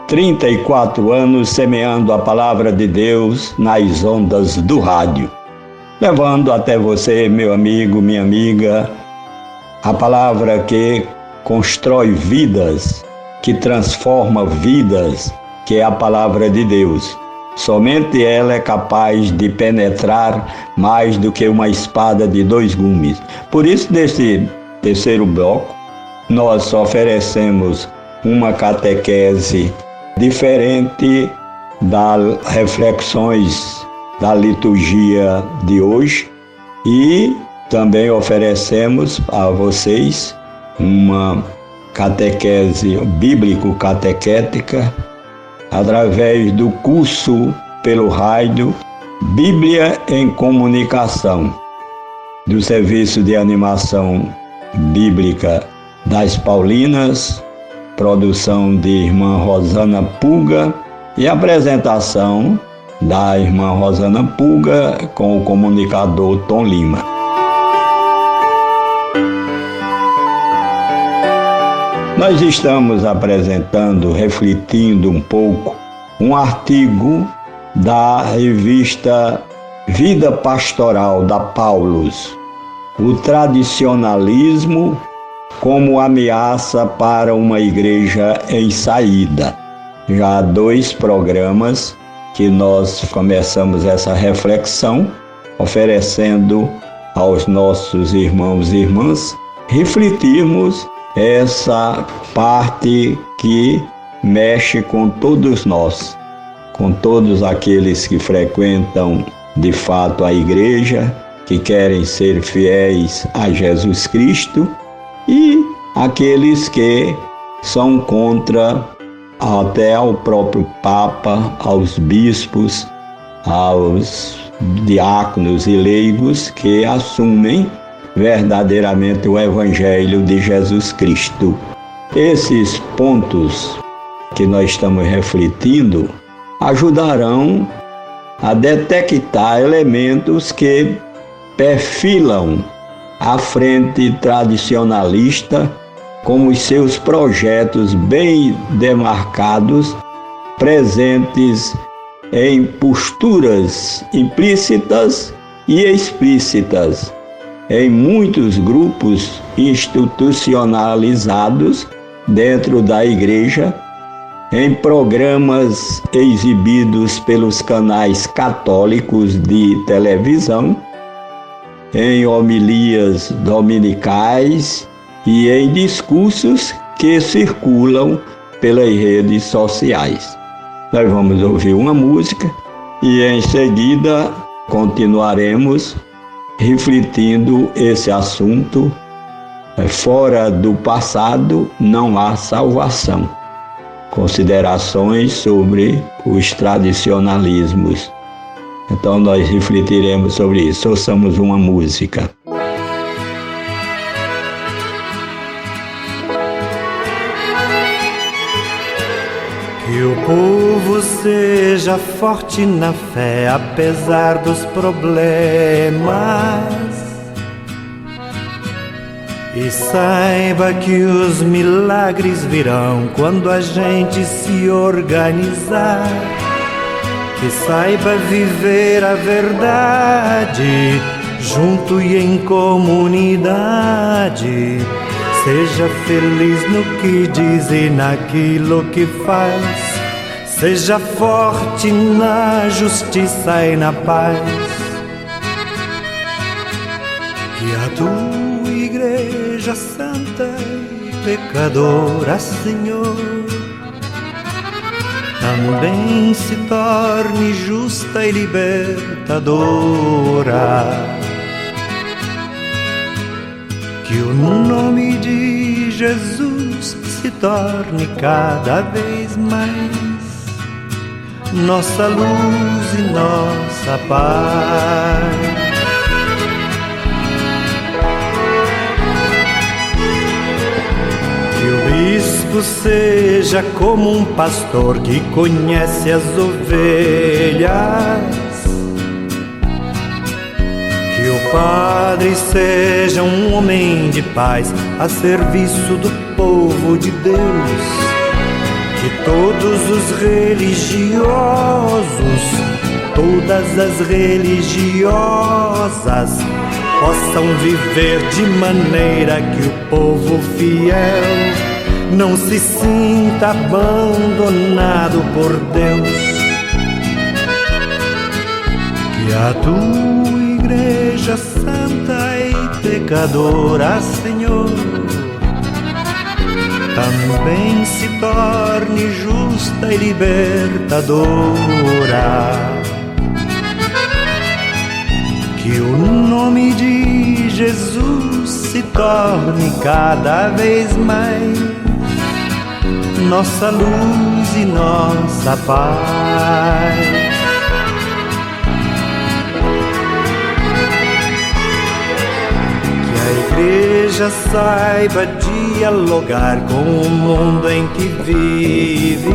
34 anos semeando a palavra de Deus nas ondas do rádio. Levando até você, meu amigo, minha amiga, a palavra que constrói vidas, que transforma vidas, que é a palavra de Deus. Somente ela é capaz de penetrar mais do que uma espada de 2 gumes. Por isso, nesse terceiro bloco, nós oferecemos uma catequese diferente das reflexões da liturgia de hoje e também oferecemos a vocês uma catequese bíblico-catequética através do curso pelo rádio Bíblia em Comunicação, do Serviço de Animação Bíblica das Paulinas, produção de irmã Rosana Pulga e apresentação da irmã Rosana Pulga com o comunicador Tom Lima. Nós estamos apresentando, refletindo um pouco, um artigo da revista Vida Pastoral da Paulus, o tradicionalismo como ameaça para uma igreja em saída. Já há 2 programas que nós começamos essa reflexão, oferecendo aos nossos irmãos e irmãs refletirmos essa parte que mexe com todos nós, com todos aqueles que frequentam de fato a igreja, que querem ser fiéis a Jesus Cristo e aqueles que são contra até ao próprio Papa, aos bispos, aos diáconos e leigos que assumem verdadeiramente o Evangelho de Jesus Cristo. Esses pontos que nós estamos refletindo ajudarão a detectar elementos que perfilam a frente tradicionalista com os seus projetos bem demarcados, presentes em posturas implícitas e explícitas, em muitos grupos institucionalizados dentro da igreja, em programas exibidos pelos canais católicos de televisão, em homilias dominicais e em discursos que circulam pelas redes sociais. Nós vamos ouvir uma música e em seguida continuaremos refletindo esse assunto. Fora do passado não há salvação. Considerações sobre os tradicionalismos. Então nós refletiremos sobre isso. Ouçamos uma música. Que o povo seja forte na fé, apesar dos problemas, e saiba que os milagres virão quando a gente se organizar. Que saiba viver a verdade junto e em comunidade. Seja feliz no que diz e naquilo que faz. Seja forte na justiça e na paz. Que a tua igreja santa e pecadora, Senhor, também se torne justa e libertadora. Que o nome de Jesus se torne cada vez mais nossa luz e nossa paz. Que o bispo seja como um pastor que conhece as ovelhas. Que o padre seja um homem de paz a serviço do povo de Deus. Que todos os religiosos, todas as religiosas possam viver de maneira que o povo fiel não se sinta abandonado por Deus. a tua igreja santa e pecadora, Senhor, também se torne justa e libertadora. Que o nome de Jesus se torne cada vez mais nossa luz e nossa paz. Que a igreja saiba dialogar com o mundo em que vive,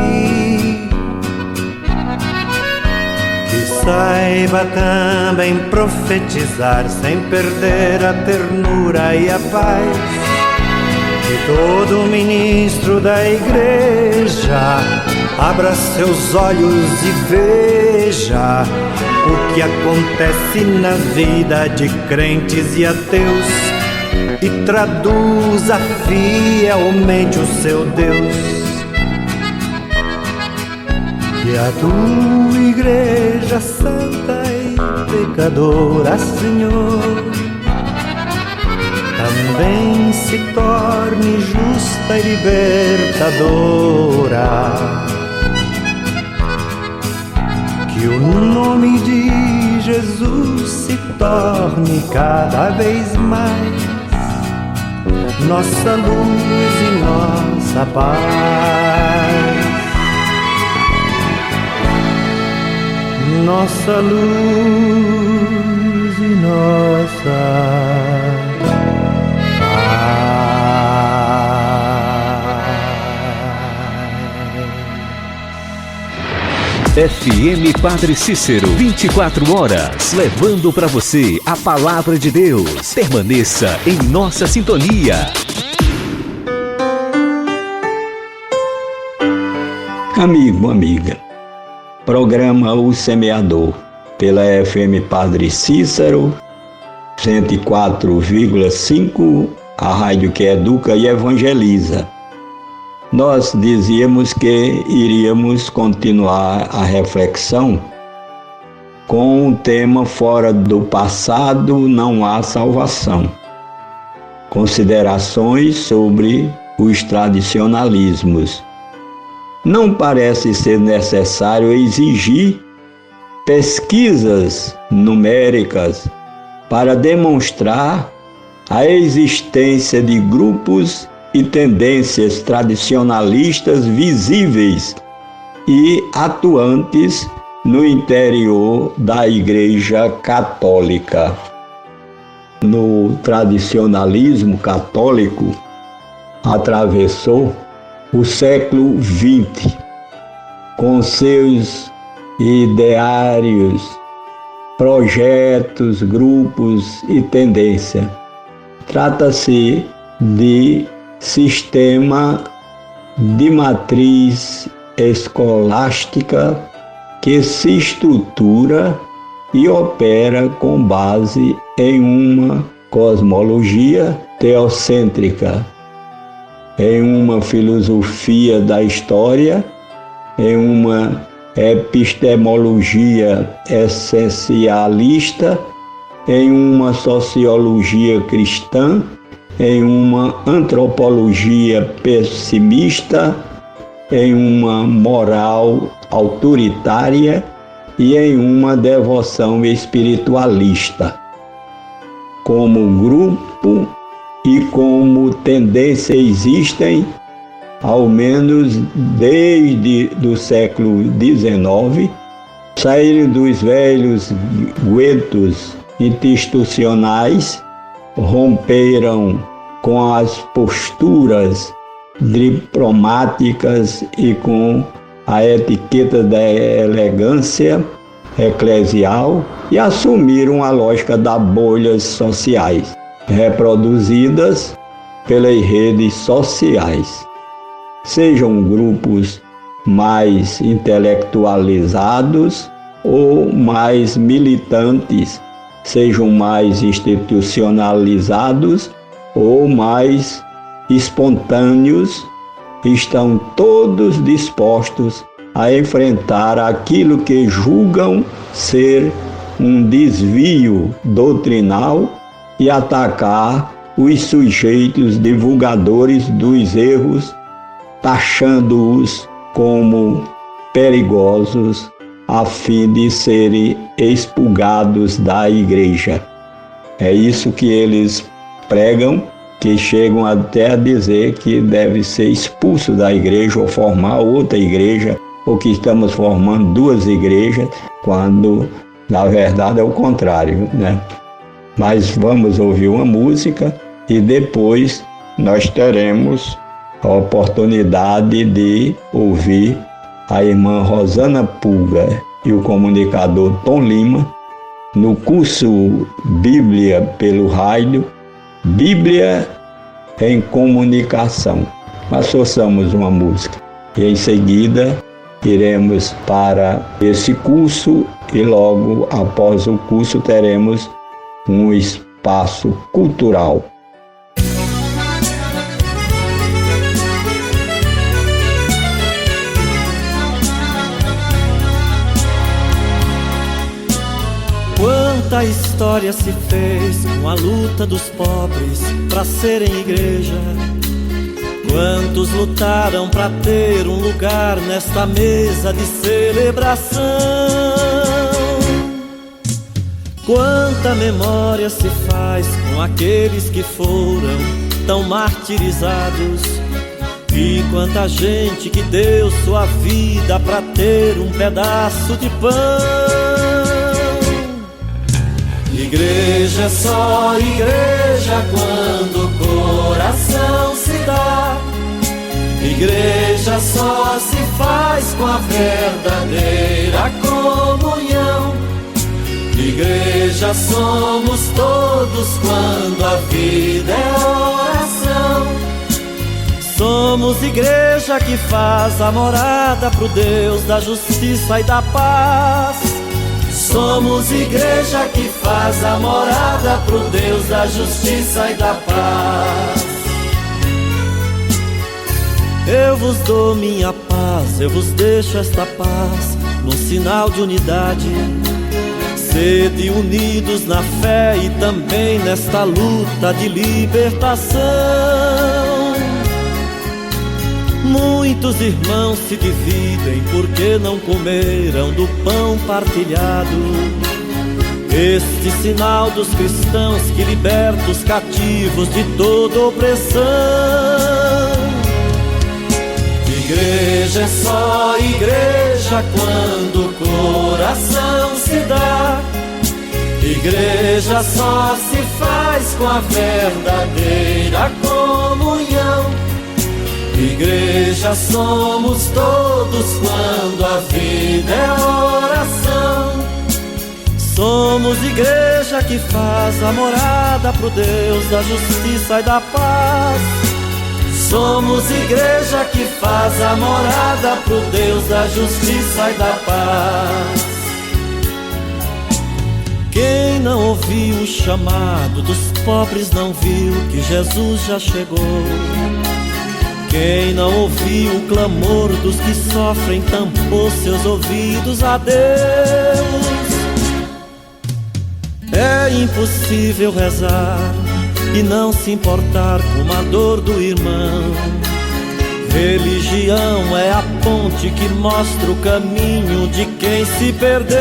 que saiba também profetizar sem perder a ternura e a paz. Que todo ministro da igreja abra seus olhos e veja o que acontece na vida de crentes e ateus e traduza fielmente o seu Deus. Que a tua igreja santa e pecadora, Senhor, também se torne justa e libertadora. Que o nome de Jesus se torne cada vez mais nossa luz e nossa paz. Nossa luz e nossa FM Padre Cícero, 24 horas, levando para você a palavra de Deus. Permaneça em nossa sintonia. Amigo, amiga, programa O Semeador, pela FM Padre Cícero, 104,5, a rádio que educa e evangeliza. Nós dizíamos que iríamos continuar a reflexão com o tema Fora do Passado Não Há Salvação. Considerações sobre os tradicionalismos. Não parece ser necessário exigir pesquisas numéricas para demonstrar a existência de grupos e tendências tradicionalistas visíveis e atuantes no interior da Igreja Católica. No tradicionalismo católico, atravessou o século XX, com seus ideários, projetos, grupos e tendência. Trata-se de sistema de matriz escolástica que se estrutura e opera com base em uma cosmologia teocêntrica, em uma filosofia da história, em uma epistemologia essencialista, em uma sociologia cristã, em uma antropologia pessimista, em uma moral autoritária e em uma devoção espiritualista. Como grupo e como tendência existem, ao menos desde o século XIX, saíram dos velhos guetos institucionais, romperam com as posturas diplomáticas e com a etiqueta da elegância eclesial e assumiram a lógica das bolhas sociais, reproduzidas pelas redes sociais. Sejam grupos mais intelectualizados ou mais militantes, sejam mais institucionalizados ou mais espontâneos, estão todos dispostos a enfrentar aquilo que julgam ser um desvio doutrinal e atacar os sujeitos divulgadores dos erros, taxando-os como perigosos a fim de serem expurgados da igreja. É isso que eles pregam, que chegam até a dizer que deve ser expulso da igreja ou formar outra igreja, ou que estamos formando duas igrejas, quando na verdade é o contrário, né? Mas vamos ouvir uma música e depois nós teremos a oportunidade de ouvir a irmã Rosana Pulga e o comunicador Tom Lima no curso Bíblia pelo Rádio, Bíblia em Comunicação. Nós ouçamos uma música e em seguida iremos para esse curso e logo após o curso teremos um espaço cultural. Quanta história se fez com a luta dos pobres para serem igreja. Quantos lutaram para ter um lugar nesta mesa de celebração. Quanta memória se faz com aqueles que foram tão martirizados. E quanta gente que deu sua vida para ter um pedaço de pão. Igreja é só igreja quando o coração se dá. Igreja só se faz com a verdadeira comunhão. Igreja somos todos quando a vida é oração. Somos igreja que faz a morada pro Deus da justiça e da paz. Somos igreja que faz a morada pro Deus da justiça e da paz. Eu vos dou minha paz, eu vos deixo esta paz, num sinal de unidade. Sede unidos na fé e também nesta luta de libertação. Muitos irmãos se dividem porque não comeram do pão partilhado. Este sinal dos cristãos que liberta os cativos de toda opressão. Igreja é só igreja quando o coração se dá. Igreja só se faz com a verdadeira comunhão. Igreja somos todos quando a vida é oração. Somos igreja que faz a morada pro Deus da justiça e da paz. Somos igreja que faz a morada pro Deus da justiça e da paz. Quem não ouviu o chamado dos pobres não viu que Jesus já chegou. Quem não ouviu o clamor dos que sofrem tampou seus ouvidos a Deus. É impossível rezar e não se importar com a dor do irmão. Religião é a ponte que mostra o caminho de quem se perdeu.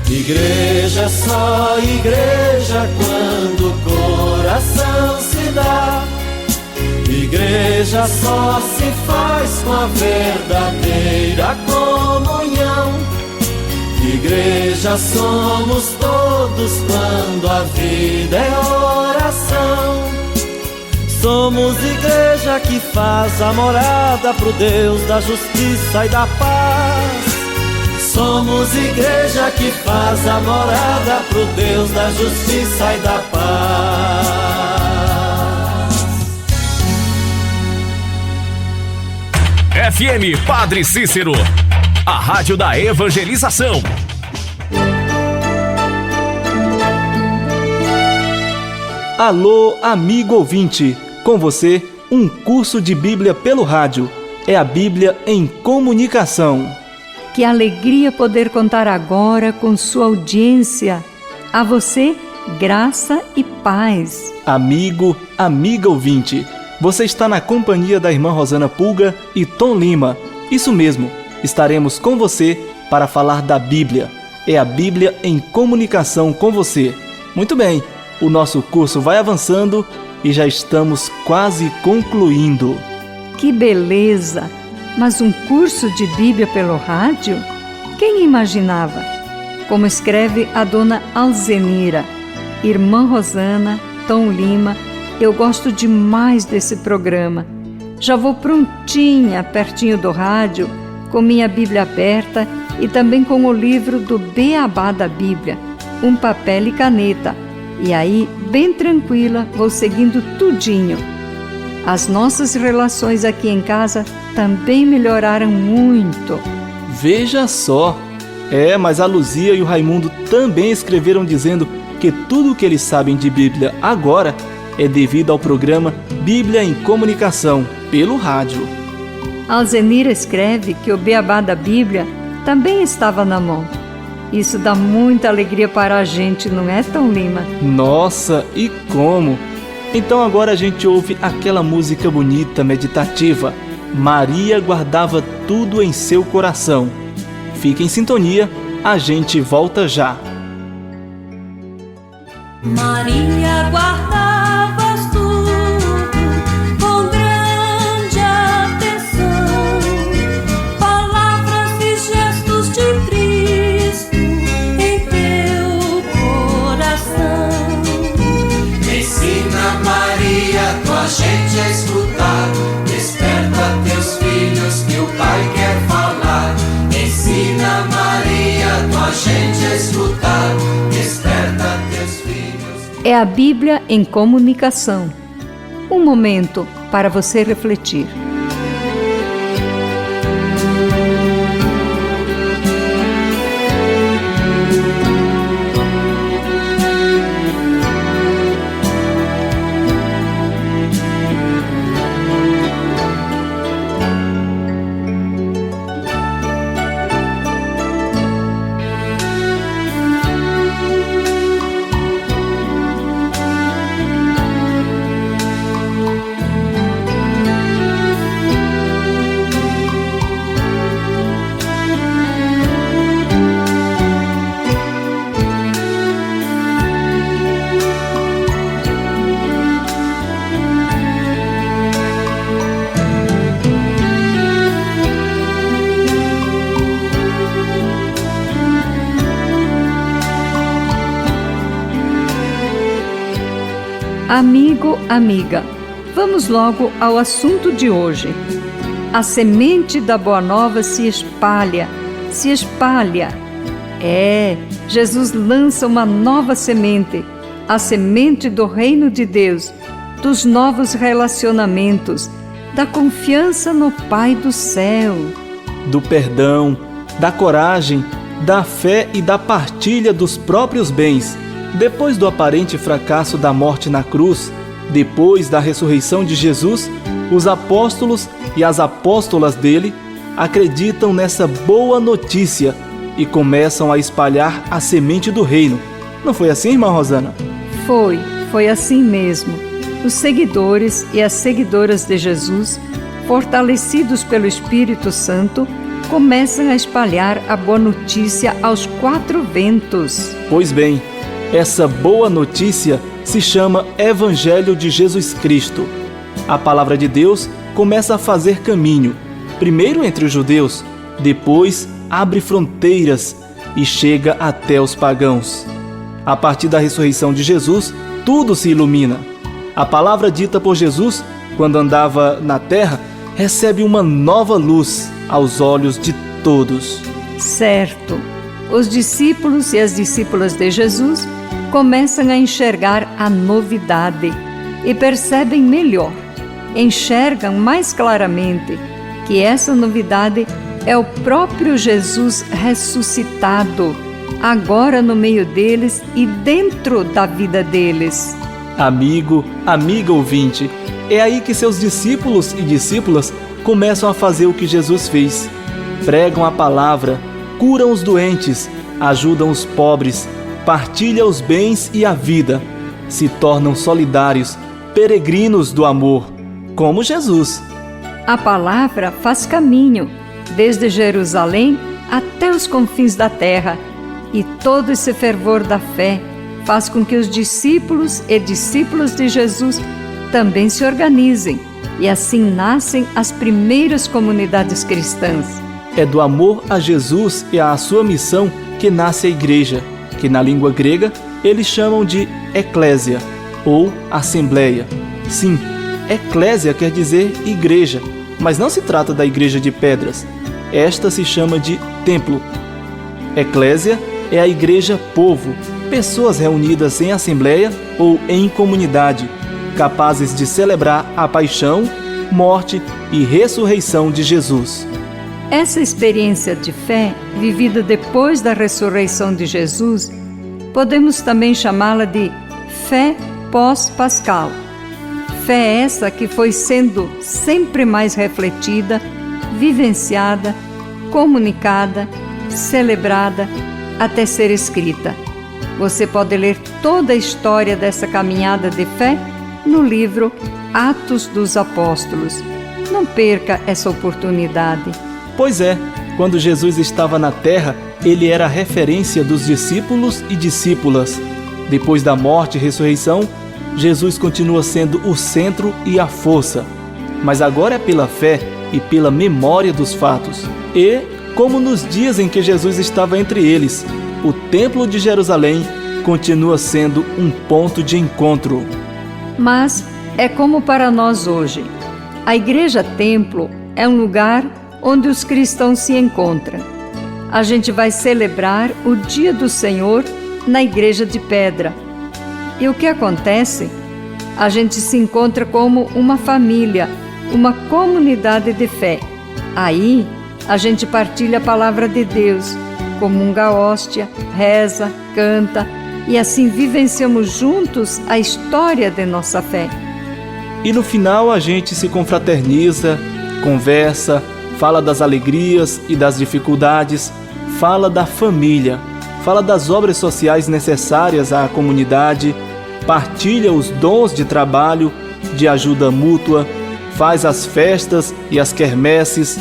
Igreja é só igreja quando o coração se dá. Igreja só se faz com a verdadeira comunhão. Igreja somos todos quando a vida é oração. Somos igreja que faz a morada pro Deus da justiça e da paz. Somos igreja que faz a morada pro Deus da justiça e da paz. FM Padre Cícero, a rádio da evangelização. Alô, amigo ouvinte, com você, um curso de Bíblia pelo rádio. É a Bíblia em Comunicação. Que alegria poder contar agora com sua audiência. A você, graça e paz. Amigo, amiga ouvinte, você está na companhia da irmã Rosana Pulga e Tom Lima. Isso mesmo, estaremos com você para falar da Bíblia. É a Bíblia em comunicação com você. Muito bem, o nosso curso vai avançando e já estamos quase concluindo. Que beleza! Mas um curso de Bíblia pelo rádio? Quem imaginava? Como escreve a dona Alzenira, irmã Rosana, Tom Lima, eu gosto demais desse programa. Já vou prontinha, pertinho do rádio, com minha Bíblia aberta e também com o livro do Beabá da Bíblia, um papel e caneta. E aí, bem tranquila, vou seguindo tudinho. As nossas relações aqui em casa também melhoraram muito. Veja só! Mas a Luzia e o Raimundo também escreveram dizendo que tudo o que eles sabem de Bíblia agora é devido ao programa Bíblia em Comunicação, pelo rádio. Alzenira escreve que o Beabá da Bíblia também estava na mão. Isso dá muita alegria para a gente, não é, Tom Lima? Nossa, e como! Então agora a gente ouve aquela música bonita, meditativa. Maria guardava tudo em seu coração. Fique em sintonia, a gente volta já. Maria guardavas tudo com grande atenção, palavras e gestos de Cristo em teu coração. Ensina, Maria, tua gente a escutar, desperta teus filhos que o Pai quer falar. Ensina, Maria, tua gente a escutar, desperta teus filhos. É a Bíblia em comunicação. Um momento para você refletir. Amigo, amiga, vamos logo ao assunto de hoje. A semente da Boa Nova se espalha, se espalha. Jesus lança uma nova semente, a semente do reino de Deus, dos novos relacionamentos, da confiança no Pai do céu. Do perdão, da coragem, da fé e da partilha dos próprios bens. Depois do aparente fracasso da morte na cruz, depois da ressurreição de Jesus, os apóstolos e as apóstolas dele acreditam nessa boa notícia e começam a espalhar a semente do reino. Não foi assim, irmã Rosana? Foi assim mesmo. Os seguidores e as seguidoras de Jesus, fortalecidos pelo Espírito Santo, começam a espalhar a boa notícia aos quatro ventos. Pois bem, essa boa notícia se chama Evangelho de Jesus Cristo. A palavra de Deus começa a fazer caminho, primeiro entre os judeus, depois abre fronteiras e chega até os pagãos. A partir da ressurreição de Jesus, tudo se ilumina. A palavra dita por Jesus, quando andava na terra, recebe uma nova luz aos olhos de todos. Certo. Os discípulos e as discípulas de Jesus começam a enxergar a novidade e percebem melhor, enxergam mais claramente que essa novidade é o próprio Jesus ressuscitado, agora no meio deles e dentro da vida deles. Amigo, amiga ouvinte, é aí que seus discípulos e discípulas começam a fazer o que Jesus fez. pregam a palavra, curam os doentes, ajudam os pobres, partilham os bens e a vida, se tornam solidários, peregrinos do amor, como Jesus. A palavra faz caminho, desde Jerusalém até os confins da terra, e todo esse fervor da fé faz com que os discípulos e discípulos de Jesus também se organizem, e assim nascem as primeiras comunidades cristãs. É do amor a Jesus e à sua missão que nasce a igreja, que na língua grega eles chamam de eclésia ou assembleia. Sim, eclésia quer dizer igreja, mas não se trata da igreja de pedras. Esta se chama de templo. Eclésia é a igreja povo, pessoas reunidas em assembleia ou em comunidade, capazes de celebrar a paixão, morte e ressurreição de Jesus. Essa experiência de fé, vivida depois da ressurreição de Jesus, podemos também chamá-la de fé pós-pascal. Fé essa que foi sendo sempre mais refletida, vivenciada, comunicada, celebrada, até ser escrita. Você pode ler toda a história dessa caminhada de fé no livro Atos dos Apóstolos. Não perca essa oportunidade. Pois é, quando Jesus estava na terra, ele era a referência dos discípulos e discípulas. Depois da morte e ressurreição, Jesus continua sendo o centro e a força. Mas agora é pela fé e pela memória dos fatos. E, como nos dias em que Jesus estava entre eles, o Templo de Jerusalém continua sendo um ponto de encontro. Mas é como para nós hoje. A Igreja-Templo é um lugar onde os cristãos se encontram. A gente vai celebrar o Dia do Senhor na Igreja de Pedra. E o que acontece? A gente se encontra como uma família, uma comunidade de fé. Aí, a gente partilha a palavra de Deus, comunga a hóstia, reza, canta, e assim vivenciamos juntos a história de nossa fé. E no final a gente se confraterniza, conversa, fala das alegrias e das dificuldades, fala da família, fala das obras sociais necessárias à comunidade, partilha os dons de trabalho, de ajuda mútua, faz as festas e as quermesses.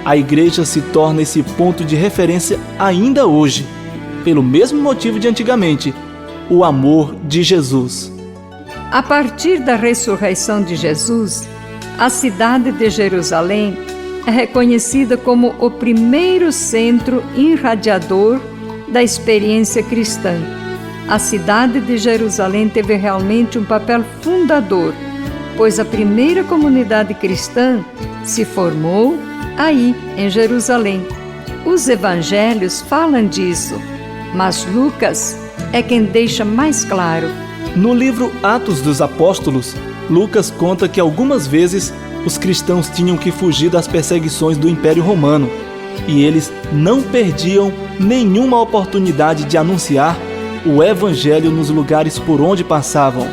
A igreja se torna esse ponto de referência ainda hoje, pelo mesmo motivo de antigamente, o amor de Jesus. A partir da ressurreição de Jesus, a cidade de Jerusalém é reconhecida como o primeiro centro irradiador da experiência cristã. A cidade de Jerusalém teve realmente um papel fundador, pois a primeira comunidade cristã se formou aí, em Jerusalém. Os evangelhos falam disso, mas Lucas é quem deixa mais claro. No livro Atos dos Apóstolos, Lucas conta que algumas vezes os cristãos tinham que fugir das perseguições do Império Romano, e eles não perdiam nenhuma oportunidade de anunciar o Evangelho nos lugares por onde passavam.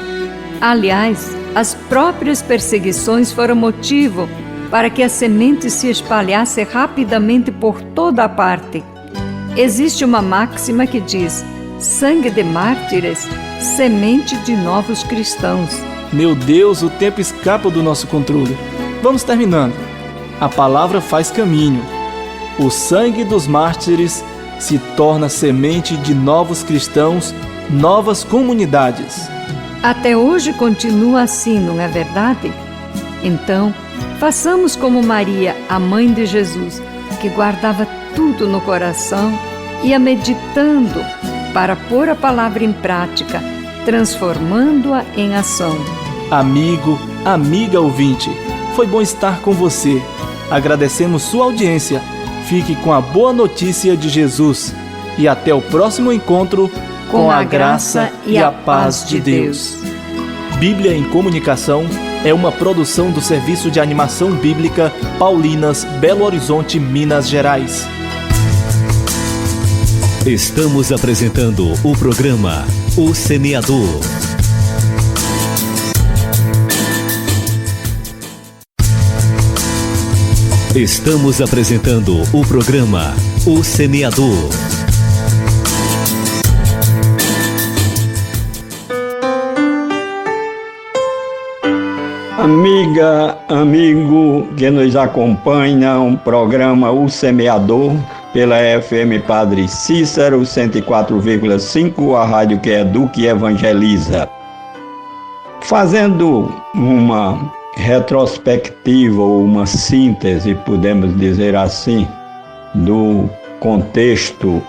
Aliás, as próprias perseguições foram motivo para que a semente se espalhasse rapidamente por toda a parte. Existe uma máxima que diz: sangue de mártires, semente de novos cristãos. Meu Deus, o tempo escapa do nosso controle. Vamos terminando. A palavra faz caminho. O sangue dos mártires se torna semente de novos cristãos, novas comunidades. Até hoje continua assim, não é verdade? Então, façamos como Maria, a mãe de Jesus, que guardava tudo no coração, ia meditando para pôr a palavra em prática, transformando-a em ação. Amigo, amiga ouvinte, foi bom estar com você. Agradecemos sua audiência. Fique com a boa notícia de Jesus. E até o próximo encontro com a graça e a paz de Deus. Bíblia em Comunicação é uma produção do Serviço de Animação Bíblica Paulinas, Belo Horizonte, Minas Gerais. Estamos apresentando o programa O Semeador. Estamos apresentando o programa O Semeador. Amiga, amigo que nos acompanha, um programa O Semeador pela FM Padre Cícero 104,5, a rádio que educa e evangeliza. Fazendo uma retrospectiva ou uma síntese, podemos dizer assim, do contexto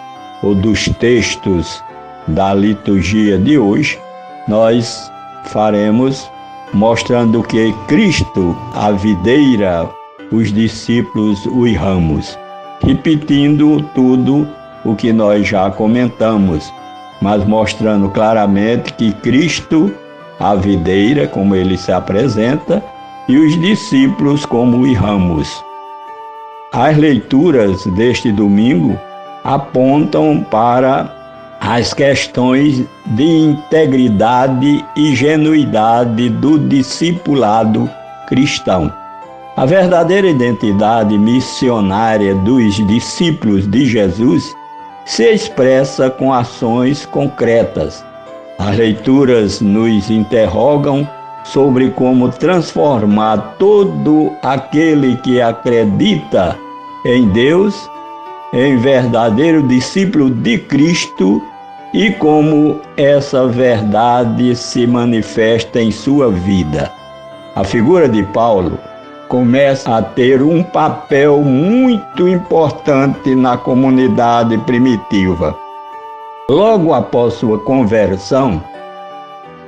ou dos textos da liturgia de hoje, nós faremos mostrando que Cristo, a videira, os discípulos, os ramos, repetindo tudo o que nós já comentamos, mas mostrando claramente que Cristo, a videira, como ele se apresenta, e os discípulos como os ramos. As leituras deste domingo apontam para as questões de integridade e genuidade do discipulado cristão. A verdadeira identidade missionária dos discípulos de Jesus se expressa com ações concretas. As leituras nos interrogam sobre como transformar todo aquele que acredita em Deus em verdadeiro discípulo de Cristo e como essa verdade se manifesta em sua vida. A figura de Paulo começa a ter um papel muito importante na comunidade primitiva. Logo após sua conversão,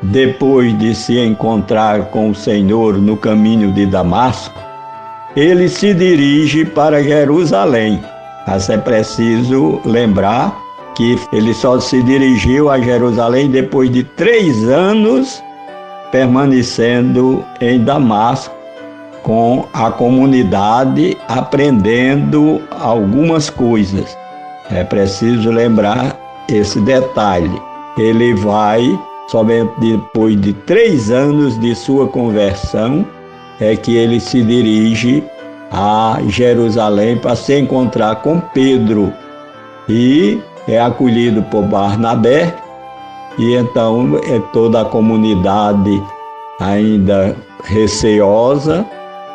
depois de se encontrar com o Senhor no caminho de Damasco, ele se dirige para Jerusalém. Mas é preciso lembrar que ele só se dirigiu a Jerusalém depois de 3 anos permanecendo em Damasco com a comunidade, aprendendo algumas coisas. É preciso lembrar esse detalhe. Ele vai, somente depois de 3 anos de sua conversão, é que ele se dirige a Jerusalém para se encontrar com Pedro e é acolhido por Barnabé, e então é toda a comunidade ainda receosa,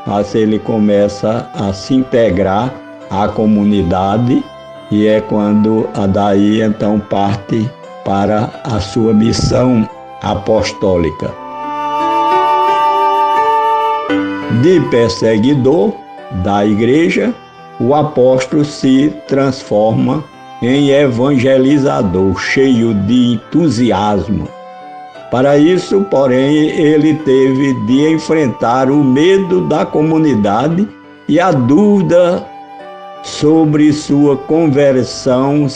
mas ele começa a se integrar à comunidade e é quando daí então parte para a sua missão apostólica. De perseguidor da igreja, o apóstolo se transforma em evangelizador, cheio de entusiasmo. Para isso, porém, ele teve de enfrentar o medo da comunidade e a dúvida sobre sua conversão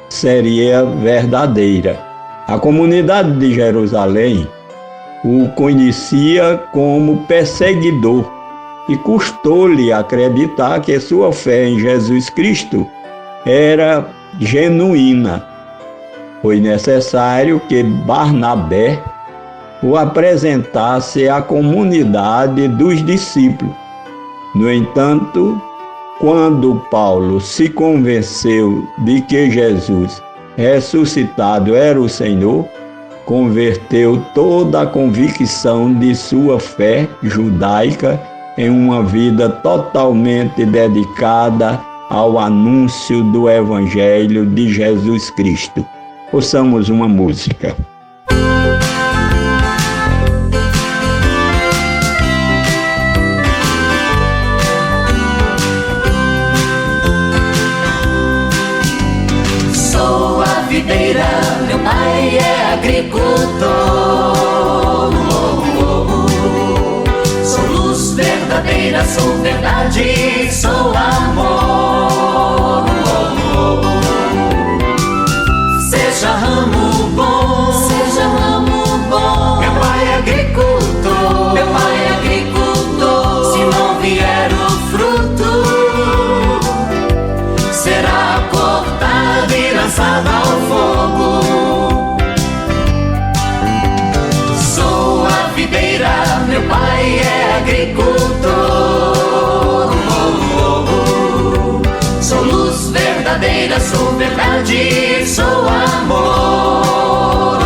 seria verdadeira. A comunidade de Jerusalém o conhecia como perseguidor e custou-lhe acreditar que sua fé em Jesus Cristo era genuína. Foi necessário que Barnabé o apresentasse à comunidade dos discípulos. No entanto, quando Paulo se convenceu de que Jesus ressuscitado era o Senhor, converteu toda a convicção de sua fé judaica em uma vida totalmente dedicada ao anúncio do Evangelho de Jesus Cristo. Ouçamos uma música. Sou a videira, meu pai é agricultor. Sou luz verdadeira, sou verdade, sou amor. Seja ramo bom, seja ramo bom. Meu pai é agricultor, meu pai é agricultor. Se não vier o fruto, será cortado e lançado ao fogo. Sou a videira, meu pai é agricultor. verdadeira, sou verdade, sou amor.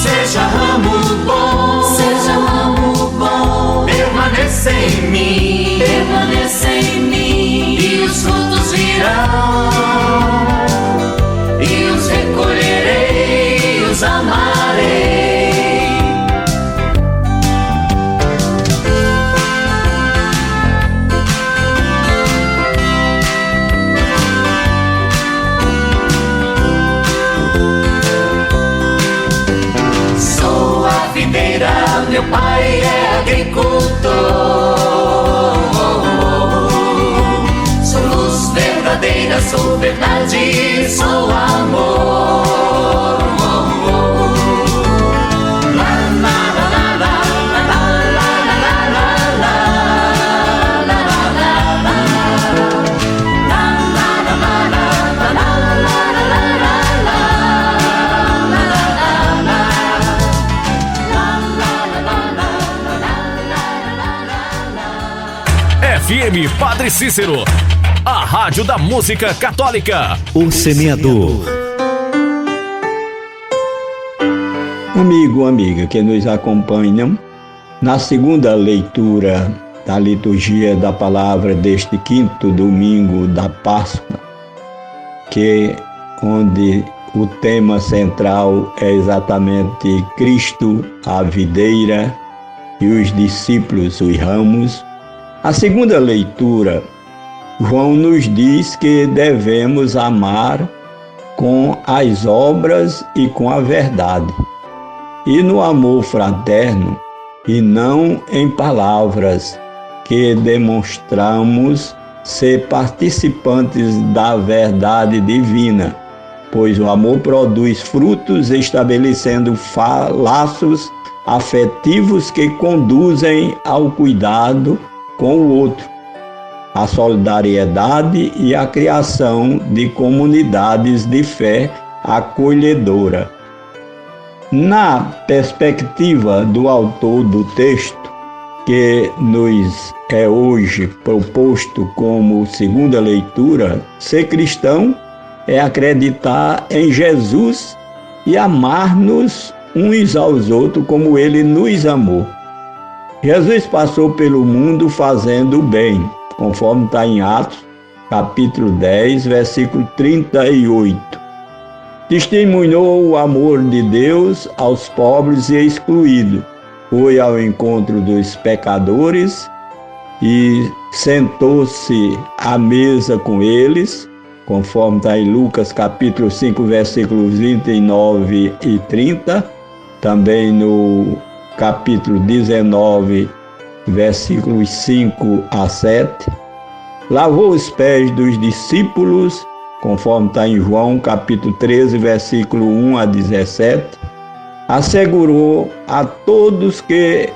Seja ramo bom, permaneça em mim, e os frutos virão, e os recolherei, os amarei. Meu pai é agricultor. Sou luz verdadeira, sou verdade, sou amor. FM Padre Cícero, a rádio da música católica. O Semeador. Amigo, amiga que nos acompanham, na segunda leitura da liturgia da palavra deste quinto domingo da Páscoa, onde o tema central é exatamente Cristo, a videira, e os discípulos, os ramos. A segunda leitura, João nos diz que devemos amar com as obras e com a verdade, e no amor fraterno, e não em palavras, que demonstramos ser participantes da verdade divina, pois o amor produz frutos estabelecendo laços afetivos que conduzem ao cuidado com o outro, a solidariedade e a criação de comunidades de fé acolhedora. Na perspectiva do autor do texto, que nos é hoje proposto como segunda leitura, ser cristão é acreditar em Jesus e amar-nos uns aos outros como Ele nos amou. Jesus passou pelo mundo fazendo o bem, conforme está em Atos, capítulo 10, versículo 38. Testemunhou o amor de Deus aos pobres e excluídos. Foi ao encontro dos pecadores e sentou-se à mesa com eles, conforme está em Lucas, capítulo 5, versículos 29 e 30. Também no capítulo 19, versículos 5 a 7. Lavou os pés dos discípulos, conforme está em João, capítulo 13, versículo 1 a 17. Assegurou a todos que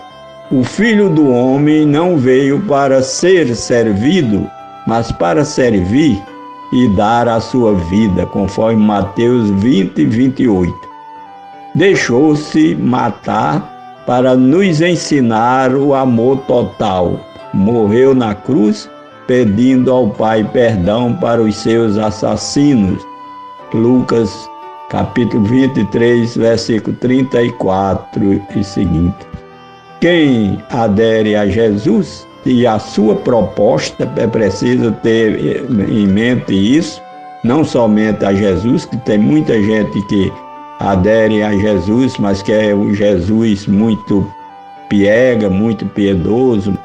o Filho do Homem não veio para ser servido, mas para servir e dar a sua vida, conforme Mateus 20, 28. Deixou-se matar para nos ensinar o amor total. Morreu na cruz, pedindo ao Pai perdão para os seus assassinos. Lucas, capítulo 23, versículo 34 e seguinte. Quem adere a Jesus e a sua proposta, é preciso ter em mente isso, não somente a Jesus, que tem muita gente que adere a Jesus, mas que é um Jesus muito piega, muito piedoso,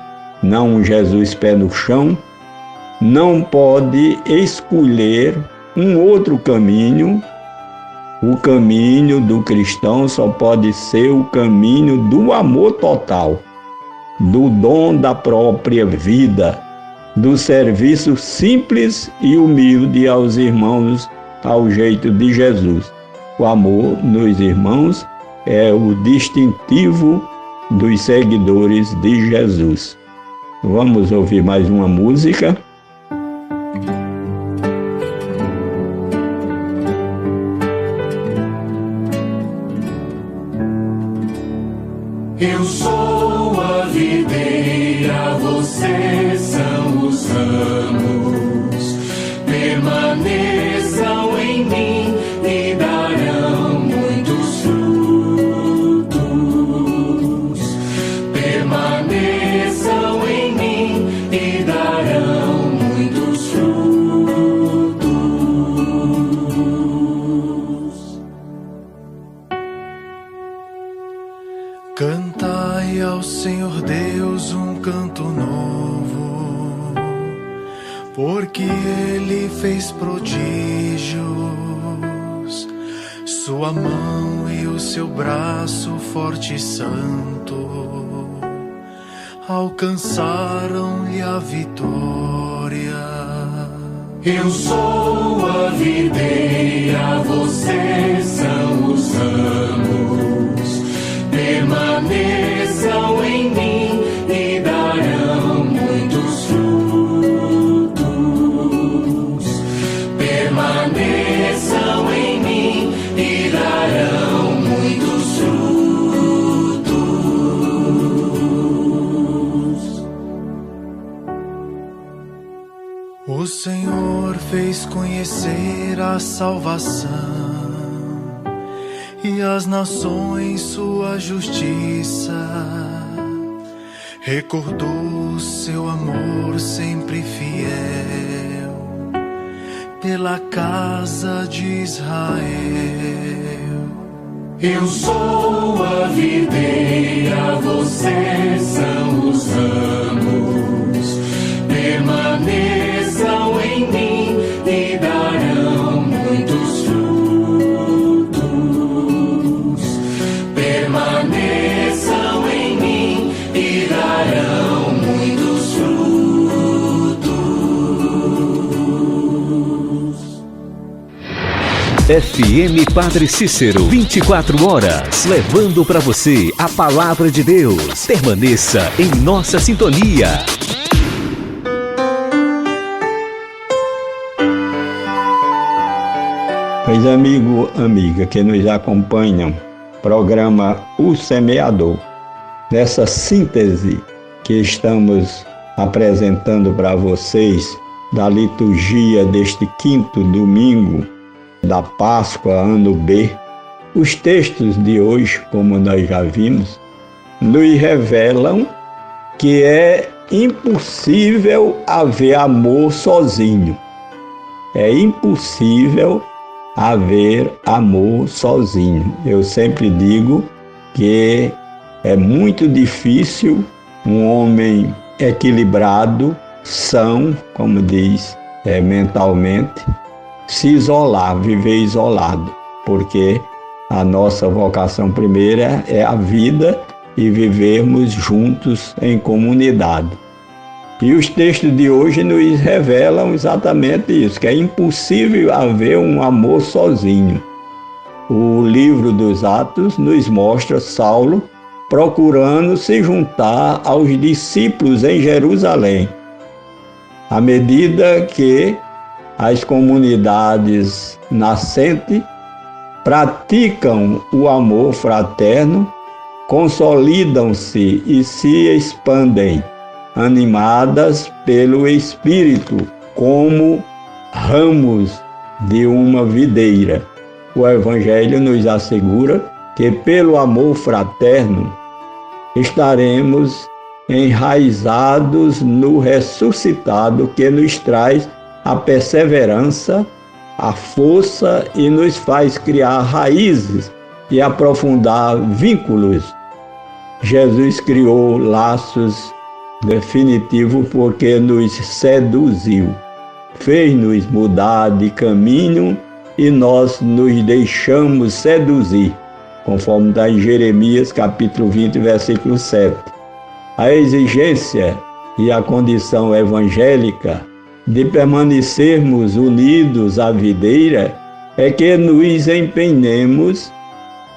não um Jesus pé no chão, não pode escolher um outro caminho. O caminho do cristão só pode ser o caminho do amor total, do dom da própria vida, do serviço simples e humilde aos irmãos ao jeito de Jesus. O amor nos irmãos é o distintivo dos seguidores de Jesus. Vamos ouvir mais uma música. Eu sou a videira, vocês são os ramos. porque ele fez prodígios, sua mão e o seu braço forte e santo alcançaram-lhe a vitória. Eu sou a videira, vocês são os ramos. Permaneçam em mim e darão muitos frutos. Permaneçam em mim e darão muitos frutos. O Senhor fez conhecer a salvação e as nações sua justiça. Recordou seu amor sempre fiel pela casa de Israel. Eu sou a videira, vocês são os ramos. Permaneçam em mim e darão muitos frutos. Permaneçam em mim e darão muitos frutos. FM Padre Cícero, 24 horas, levando para você a palavra de Deus. Permaneça em nossa sintonia. Pois amigo, amiga que nos acompanham, programa O Semeador. Nessa síntese que estamos apresentando para vocês da liturgia deste 5º domingo da Páscoa, ano B, os textos de hoje, como nós já vimos, nos revelam que é impossível haver amor sozinho. É impossível haver amor sozinho. Eu sempre digo que é muito difícil um homem equilibrado, são, como diz mentalmente, se isolar, viver isolado, porque a nossa vocação primeira é a vida e vivermos juntos em comunidade. E os textos de hoje nos revelam exatamente isso, que é impossível haver um amor sozinho. O livro dos Atos nos mostra Saulo procurando se juntar aos discípulos em Jerusalém. À medida que as comunidades nascentes praticam o amor fraterno, consolidam-se e se expandem, animadas pelo Espírito, como ramos de uma videira. O Evangelho nos assegura que pelo amor fraterno estaremos enraizados no ressuscitado que nos traz a perseverança, a força e nos faz criar raízes e aprofundar vínculos. Jesus criou laços definitivos porque nos seduziu, fez-nos mudar de caminho e nós nos deixamos seduzir, conforme está em Jeremias capítulo 20, versículo 7. A exigência e a condição evangélica de permanecermos unidos à videira é que nos empenhemos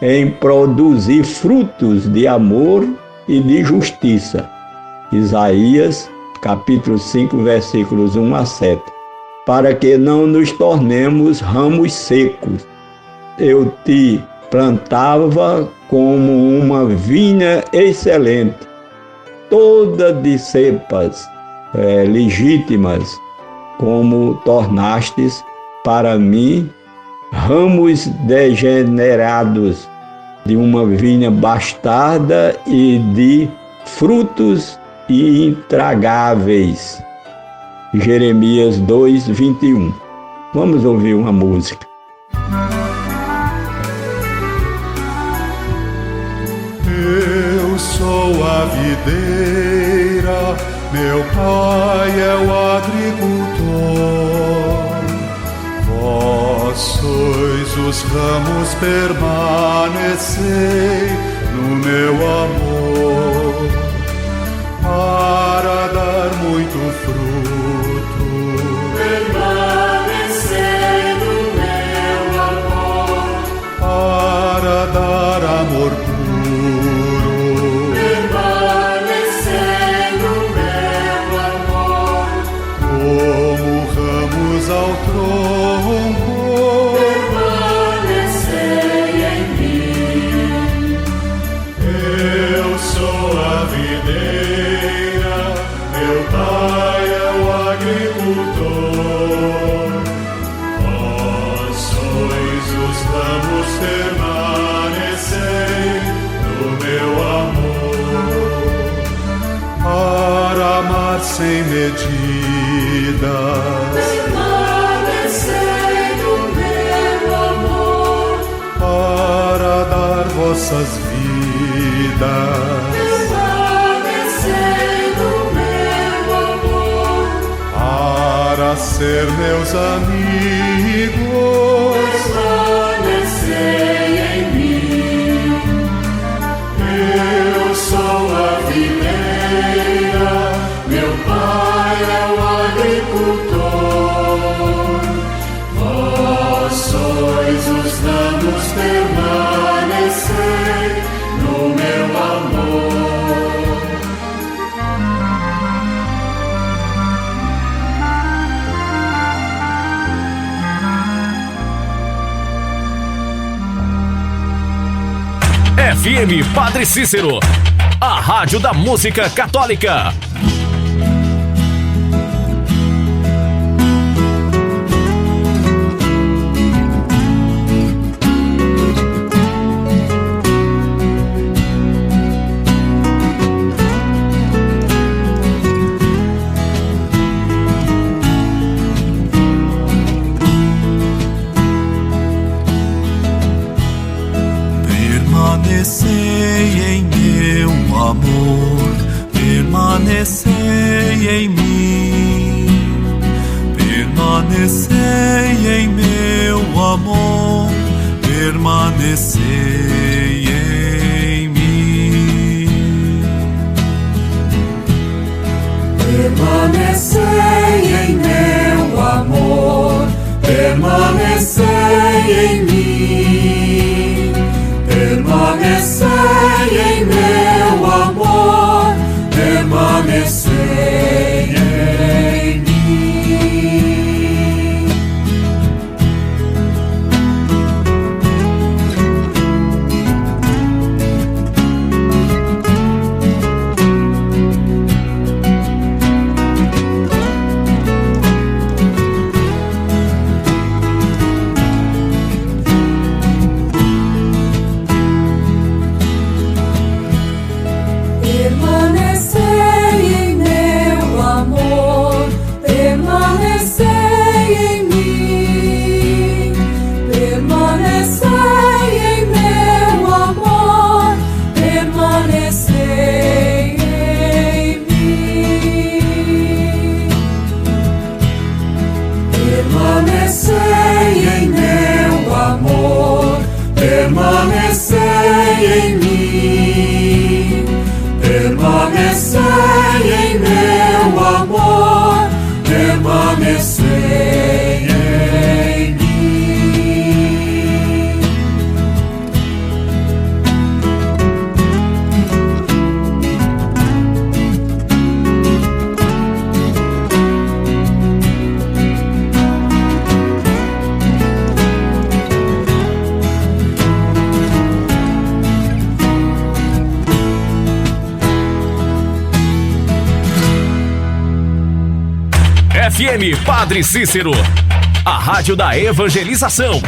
em produzir frutos de amor e de justiça. Isaías, capítulo 5, versículos 1 a 7. Para que não nos tornemos ramos secos. Eu te plantava como uma vinha excelente, toda de cepas legítimas, como tornastes para mim ramos degenerados de uma vinha bastarda e de frutos intragáveis. Jeremias 2, 21. Vamos ouvir uma música. Eu sou a videira, meu pai é o agricultor. Vós sois os ramos, permanecei no meu amor, para dar muito fruto. Permanecei no meu amor, para dar amor puro. Permanecei no meu amor, como ramos ao tronco. Permanecei em mim. Eu sou a videira, meu pai é o agricultor. Vós sois os ramos, permanecei no meu amor, para amar sem medidas. Permanecei no meu amor, para dar vossas vidas. Permanecei no meu amor, Para ser meus amigos. Permanecei em mim. Eu sou a videira, Meu pai é o agricultor. Vós sois os ramos, permanecei no meu amor. FM Padre Cícero, a rádio da música católica. Permanecei em meu amor, permanecei em mim. Permanecei em meu amor, permanecei em mim. Permanecei em meu amor, permanecei em mim. Permanecei em meu amor, permanecei em mim. FM Padre Cícero, a rádio da evangelização.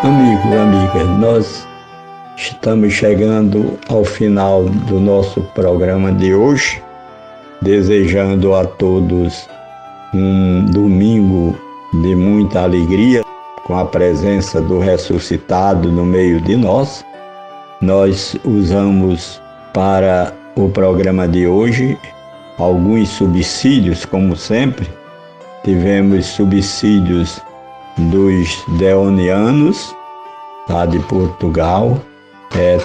Amigos, amigas, nós estamos chegando ao final do nosso programa de hoje, desejando a todos um domingo de muita alegria, com a presença do ressuscitado no meio de nós, nós usamos para o programa de hoje alguns subsídios, como sempre. Tivemos subsídios dos deonianos, lá de Portugal,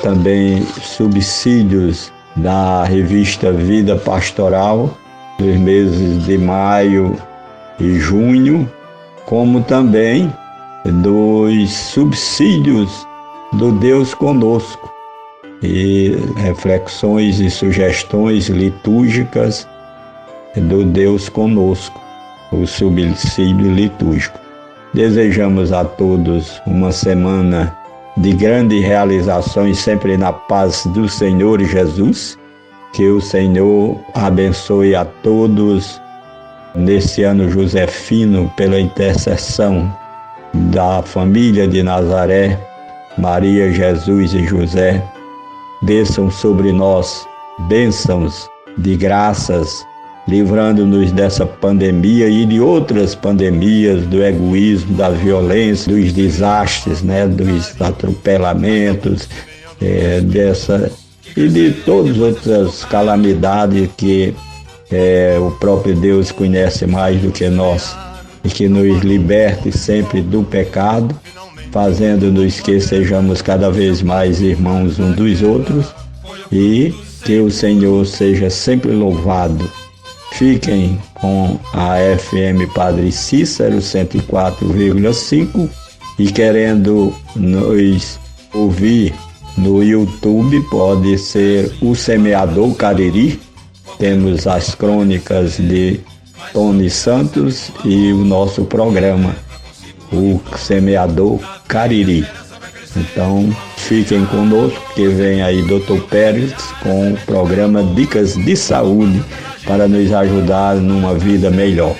também subsídios da revista Vida Pastoral, dos meses de maio e junho, como também dos subsídios do Deus Conosco, e reflexões e sugestões litúrgicas do Deus Conosco, o subsídio litúrgico. Desejamos a todos uma semana de grandes realizações, sempre na paz do Senhor Jesus. Que o Senhor abençoe a todos nesse ano josefino, pela intercessão da família de Nazaré, Maria, Jesus e José. Desçam sobre nós bênçãos de graças, livrando-nos dessa pandemia e de outras pandemias, do egoísmo, da violência, dos desastres, dos atropelamentos, e de todas as outras calamidades que o próprio Deus conhece mais do que nós, e que nos liberte sempre do pecado, fazendo-nos que sejamos cada vez mais irmãos uns dos outros, e que o Senhor seja sempre louvado. Fiquem com a FM Padre Cícero 104,5, e querendo nos ouvir no YouTube, pode ser o Semeador Cariri. Temos as crônicas de Tony Santos e o nosso programa, o Semeador Cariri. Então, fiquem conosco, que vem aí Dr. Pérez com o programa Dicas de Saúde para nos ajudar numa vida melhor.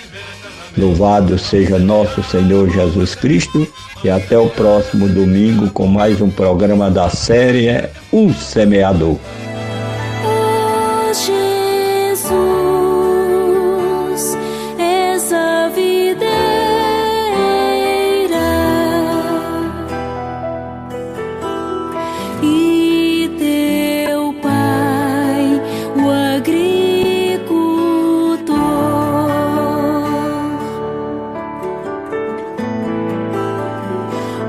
Louvado seja nosso Senhor Jesus Cristo, e até o próximo domingo com mais um programa da série O Semeador. Oh, Jesus, és a videira e teu Pai o agricultor.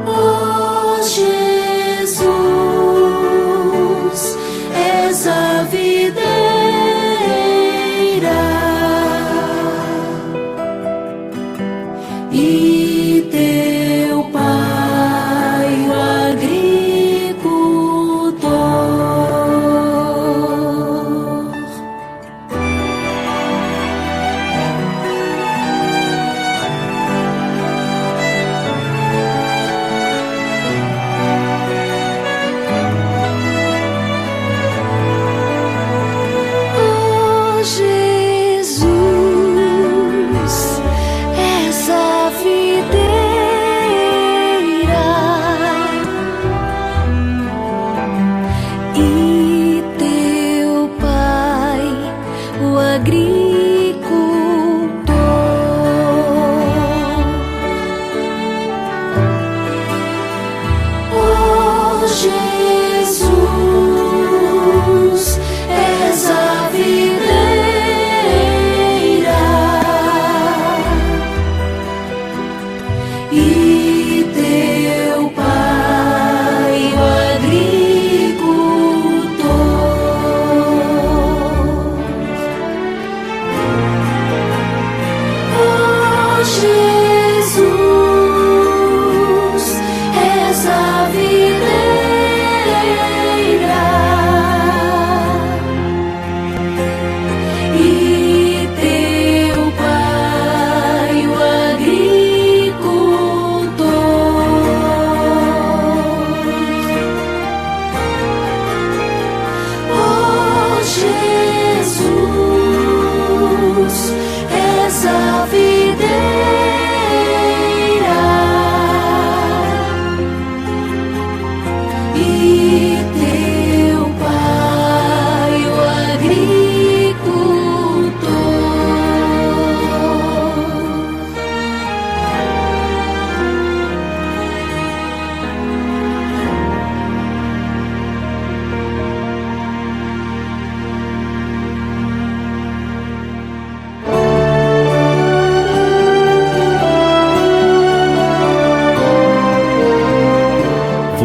Oh, Jesus, és a videira e teu Pai o agricultor. Oh, Jesus, és a videira e teu Pai o agricultor. Oh, Jesus, és a videira e teu Pai o agricultor.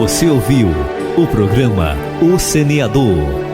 Você ouviu o programa O Semeador.